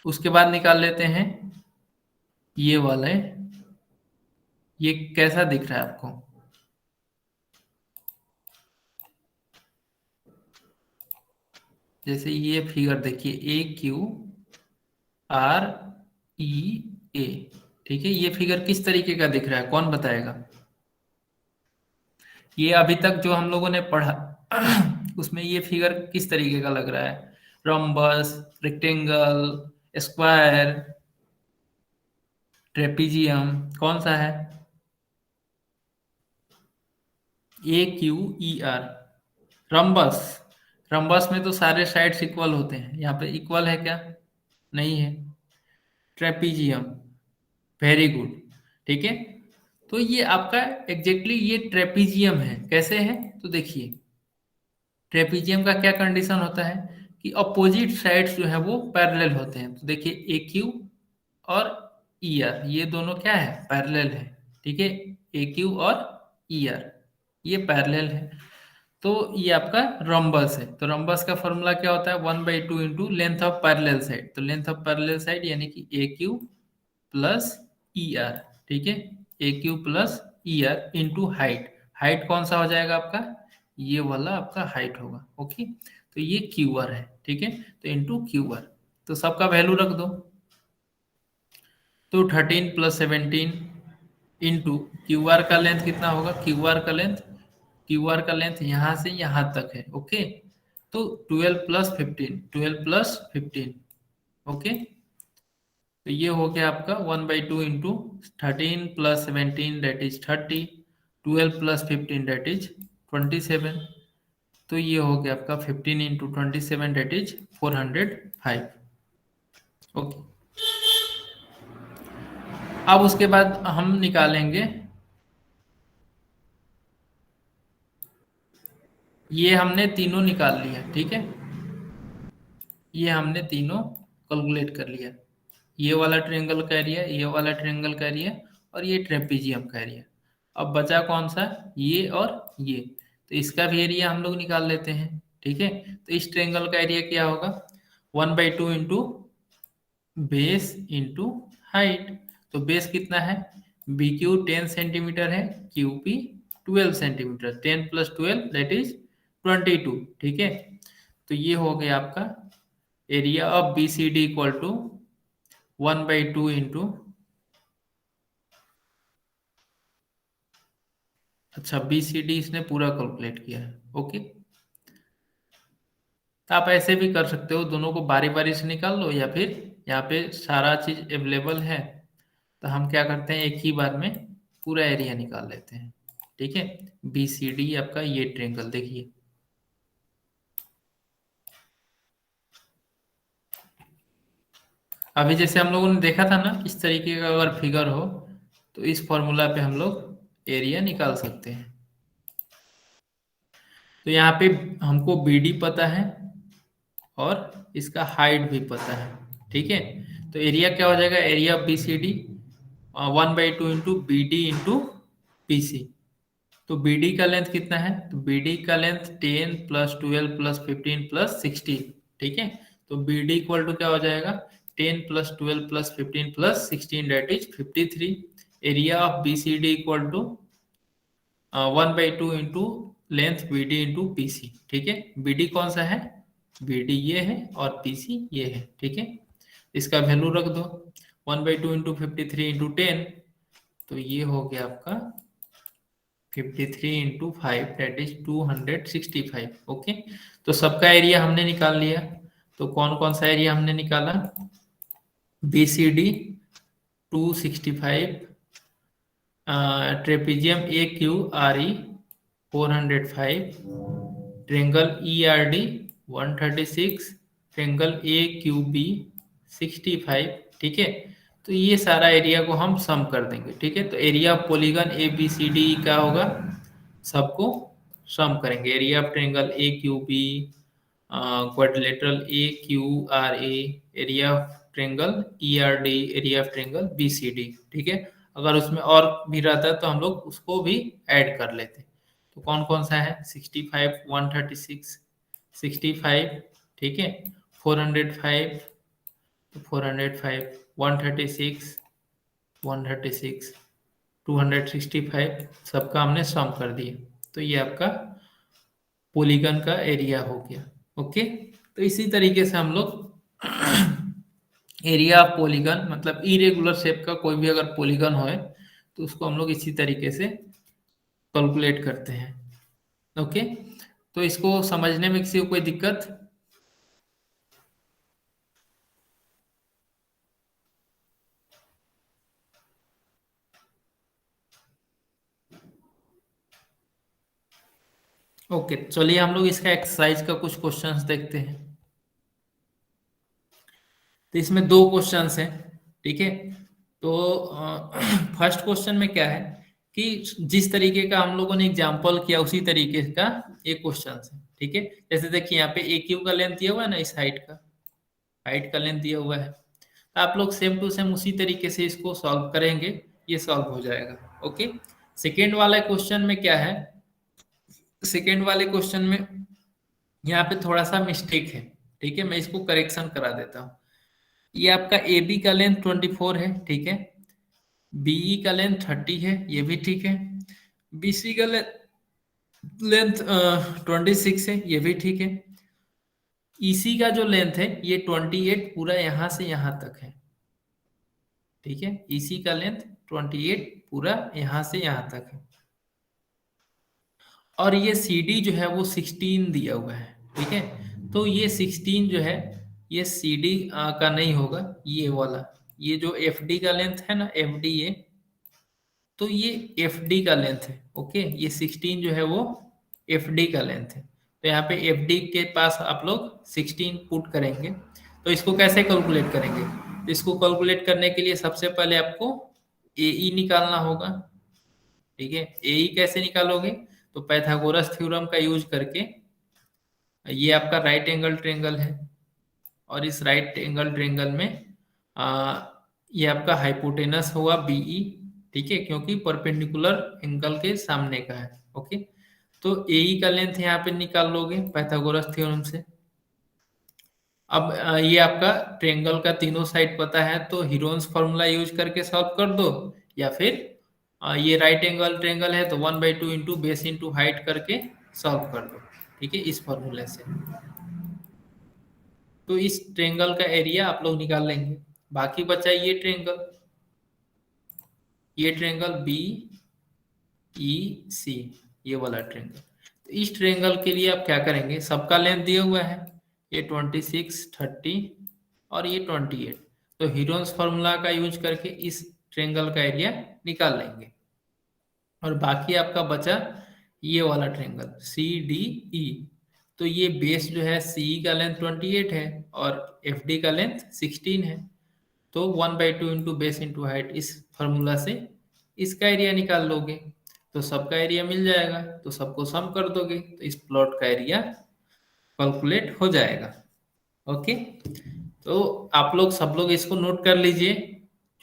उसके बाद निकाल लेते हैं ये वाला है, ये कैसा दिख रहा है आपको। जैसे ये फिगर देखिए ए क्यू आर ई ए। ठीक है, ये फिगर किस तरीके का दिख रहा है, कौन बताएगा। ये अभी तक जो हम लोगों ने पढ़ा उसमें ये फिगर किस तरीके का लग रहा है, रोम्बस, रेक्टेंगल, स्क्वायर, ट्रेपीजियम, कौन सा है। A Q E R, rhombus. Rhombus में तो सारे साइड्स इक्वल होते हैं, यहाँ पे इक्वल है क्या, नहीं है। Trapezium, very good. ठीक है, तो ये आपका एग्जैक्टली ये ट्रेपीजियम है। कैसे है, तो देखिए ट्रेपीजियम का क्या कंडीशन होता है कि अपोजिट साइड्स जो है वो पैरेलल होते हैं। तो देखिए ए क्यू और ई आर ये दोनों क्या है, पैरेलल है। ठीक है, ए क्यू और ई आर ये पैरेलल है। तो ये आपका रोम्बस है। तो रोम्बस का फॉर्मूला क्या होता है, 1/2 into length of parallel side. तो लेंथ ऑफ पैरेलल साइड यानी कि A Q plus E R. ठीक है, A Q plus E R into height. Height कौन सा हो जाएगा आपका, ये वाला आपका हाइट होगा। ओके, तो ये क्यू आर है। ठीक है, तो इंटू क्यू आर, तो सबका वैल्यू रख दो। तो 13 प्लस 17 इंटू क्यू आर का लेंथ कितना होगा, क्यू आर का लेंथ यहाँ से यहाँ तक है। ओके, तो 12 प्लस 15 ओके, तो ये हो गया आपका 1/2 into 13 plus 17 that is 30, 12 plus 15 that is 27। तो ये हो गया आपका 15 इंटू 27 डेट इज 405। ओके, अब उसके बाद हम निकालेंगे, ये हमने तीनों निकाल लिया। ठीक है, ये हमने तीनों कैलकुलेट कर लिया। ये वाला ट्रायंगल का एरिया, ये वाला ट्रायंगल का एरिया, और ये ट्रेपेजियम का एरिया। अब बचा कौन सा, ये और ये। तो इसका भी एरिया हम लोग निकाल लेते हैं। ठीक है, तो इस ट्रायंगल का एरिया क्या होगा, 1/2 इंटू बेस इंटू हाइट। तो बेस कितना है, बी क्यू 10 सेंटीमीटर है, Q P 12 centimetre, 10 + 12 that is 22। ठीक है, तो ये हो गया आपका area of B C D equal to 1/2 into, अच्छा बी सी डी इसने पूरा कैलकुलेट किया है। ओके, तो आप ऐसे भी कर सकते हो, दोनों को बारी बारी से निकाल लो, या फिर यहाँ पे सारा चीज अवेलेबल है तो हम क्या करते हैं, एक ही बार में पूरा एरिया निकाल लेते हैं। ठीक है, बी सी डी आपका ये ट्रायंगल देखिए, अभी जैसे हम लोगों ने देखा था ना, इस तरीके का अगर फिगर हो तो इस फॉर्मूला पे हम लोग एरिया निकाल सकते हैं। तो यहाँ पे हमको बी डी पता है और इसका हाइट भी पता है। ठीक है, तो एरिया क्या हो जाएगा, area of B C D 1/2 into B D into P C. तो बी डी का लेंथ कितना है, तो बी डी का लेंथ 10 + 12 + 15 + 16। ठीक है, तो बी डी इक्वल टू क्या हो जाएगा, 10 + 12 + 15 + 16 that is 53। Area of B C D equal to 1/2 into length B D into P C. ठीक है, बी डी कौन सा है, बी डी ये है और पी सी ये है। ठीक है, इसका वैल्यू रख दो, 1/2 इंटू 53 इंटू 10, तो ये हो गया आपका 53 इंटू 5 दैट इज 265। ओके, तो सबका एरिया हमने निकाल लिया। तो कौन कौन सा एरिया हमने निकाला, B C D 265, trapezium A Q R E 405, triangle E R D 136, triangle A Q B 65। ठीक है, तो ये सारा एरिया को हम सम कर देंगे। ठीक है, तो area of polygon A B C D क्या होगा, सबको सम करेंगे। Area of triangle A Q B, quadrilateral A Q R A, area of triangle E R D, area of triangle B C D. ठीक है, अगर उसमें और भी रहता है तो हम लोग उसको भी ऐड कर लेते। तो कौन कौन सा है, 65 136, 65। ठीक है, 405, तो 405 136, 136 265, सबका हमने सम कर दिया। तो ये आपका पॉलीगन का एरिया हो गया। ओके, तो इसी तरीके से हम लोग एरिया ऑफ पॉलीगन मतलब इरेगुलर शेप का कोई भी अगर पॉलीगन हो तो उसको हम लोग इसी तरीके से कैलकुलेट करते हैं। ओके, तो इसको समझने में किसी को कोई दिक्कत, ओके चलिए हम लोग इसका एक्सरसाइज का कुछ क्वेश्चंस देखते हैं। तो इसमें दो क्वेश्चंस हैं। ठीक है, तो फर्स्ट क्वेश्चन में क्या है कि जिस तरीके का हम लोगों ने एग्जांपल किया उसी तरीके का एक क्वेश्चन है। ठीक है, जैसे देखिए यहाँ पे ए क्यू का लेंथ दिया हुआ है ना, इस हाइट का लेंथ दिया हुआ है, तो आप लोग सेम टू सेम उसी तरीके से इसको सॉल्व करेंगे, ये सॉल्व हो जाएगा। ओके, सेकेंड वाला क्वेश्चन में क्या है, सेकेंड वाले क्वेश्चन में यहाँ पे थोड़ा सा मिस्टेक है। ठीक है, मैं इसको करेक्शन करा देता हूँ। ये आपका ए बी का लेंथ 24 है। ठीक है, बीई का लेंथ 30 है, ये भी ठीक है। बीसी का लेंथ 26 है, ये भी ठीक है। ईसी का जो लेंथ है ये 28 पूरा यहाँ से यहाँ तक है। ठीक है, ईसी का लेंथ 28 पूरा यहाँ से यहाँ तक है, और ये सी डी जो है वो 16 दिया हुआ है। ठीक है, तो ये 16 जो है ये सी डी का नहीं होगा, ये वाला, ये जो एफ डी का लेंथ है ना, एफ डी ये, तो ये एफ डी का लेंथ है। ओके, ये 16 जो है वो एफ डी का लेंथ है। तो यहाँ पे एफ डी के पास आप लोग 16 पुट करेंगे। तो इसको कैसे कैलकुलेट करेंगे, तो इसको कैलकुलेट करने के लिए सबसे पहले आपको ए ई निकालना होगा। ठीक है, ए ई कैसे निकालोगे, तो पाइथागोरस थ्योरम का यूज करके, ये आपका राइट एंगल ट्रेंगल है और इस राइट एंगल ट्रेंगल में ये आपका हाइपोटेनस हुआ बीई, ठीक है, क्योंकि परपेंडिकुलर एंगल के सामने का है। ओके, तो एई का लेंथ यहाँ पे निकाल लोगे पाइथागोरस थ्योरम से। अब ये आपका ट्रेंगल का तीनों साइड पता है, तो हीरोन्स फॉर्मूला यूज करके सॉल्व कर दो, या फिर ये राइट एंगल ट्रेंगल है तो 1/2 इंटू बेस इंटू हाइट करके सॉल्व कर दो, ठीक है, इस फॉर्मूले से। तो इस ट्रेंगल का एरिया आप लोग निकाल लेंगे। बाकी बचा ये ट्रेंगल बी ई सी, ये वाला ट्रेंगल। तो इस ट्रेंगल के लिए आप क्या करेंगे, सबका लेंथ दिया हुआ है, ये 26, 30 और ये 28। तो हीरोन्स फॉर्मूला का यूज करके इस ट्रेंगल का एरिया निकाल लेंगे। और बाकी आपका बचा ये वाला ट्रेंगल सी डी ई। तो ये बेस जो है सी का लेंथ 28 है और एफ डी का लेंथ 16 है। तो 1/2 इंटू बेस इंटू हाइट, इस फॉर्मूला से इसका एरिया निकाल लोगे, तो सबका एरिया मिल जाएगा। तो सबको सम कर दोगे तो इस प्लॉट का एरिया कैलकुलेट हो जाएगा। ओके, तो आप लोग सब लोग इसको नोट कर लीजिए,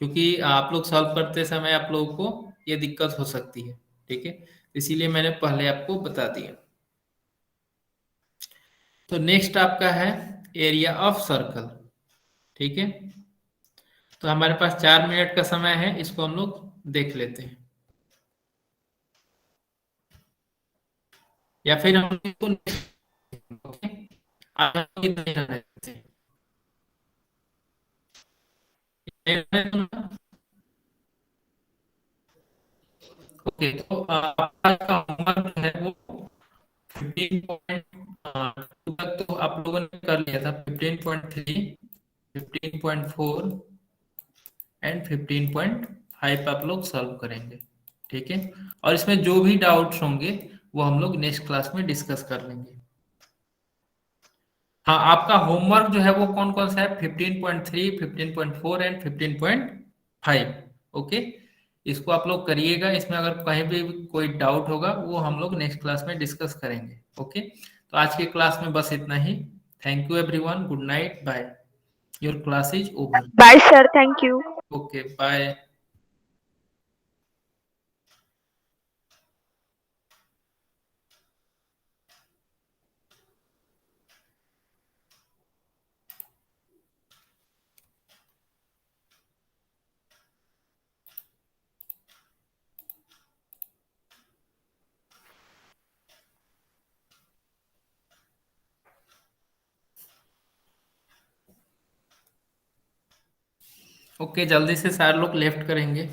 क्योंकि आप लोग सॉल्व करते समय आप लोगों को ये दिक्कत हो सकती है, ठीक है, इसीलिए मैंने पहले आपको बता दिया। तो नेक्स्ट आपका है एरिया ऑफ सर्कल, ठीक है। तो हमारे पास 4 मिनट का समय है, इसको हम लोग देख लेते हैं, या फिर हम इसको ओके, ओके, तो आपका होमवर्क है वो 15.2 तक तो आप लोगों ने कर लिया था। 15.3, 15.4 एंड 15.5 आप लोग सॉल्व करेंगे, ठीक है। और इसमें जो भी डाउट्स होंगे वो हम लोग नेक्स्ट क्लास में डिस्कस कर लेंगे। हाँ, आपका होमवर्क जो है वो कौन कौन सा है, 15.3, 15.4 एंड 15.5। ओके, इसको आप लोग करिएगा। इसमें अगर कहीं भी कोई डाउट होगा वो हम लोग नेक्स्ट क्लास में डिस्कस करेंगे। ओके, तो आज के क्लास में बस इतना ही। Thank you everyone, good night, bye, your class is over. Bye, sir. Thank you. Okay, bye. Okay, जल्दी से सारे लोग लेफ्ट करेंगे।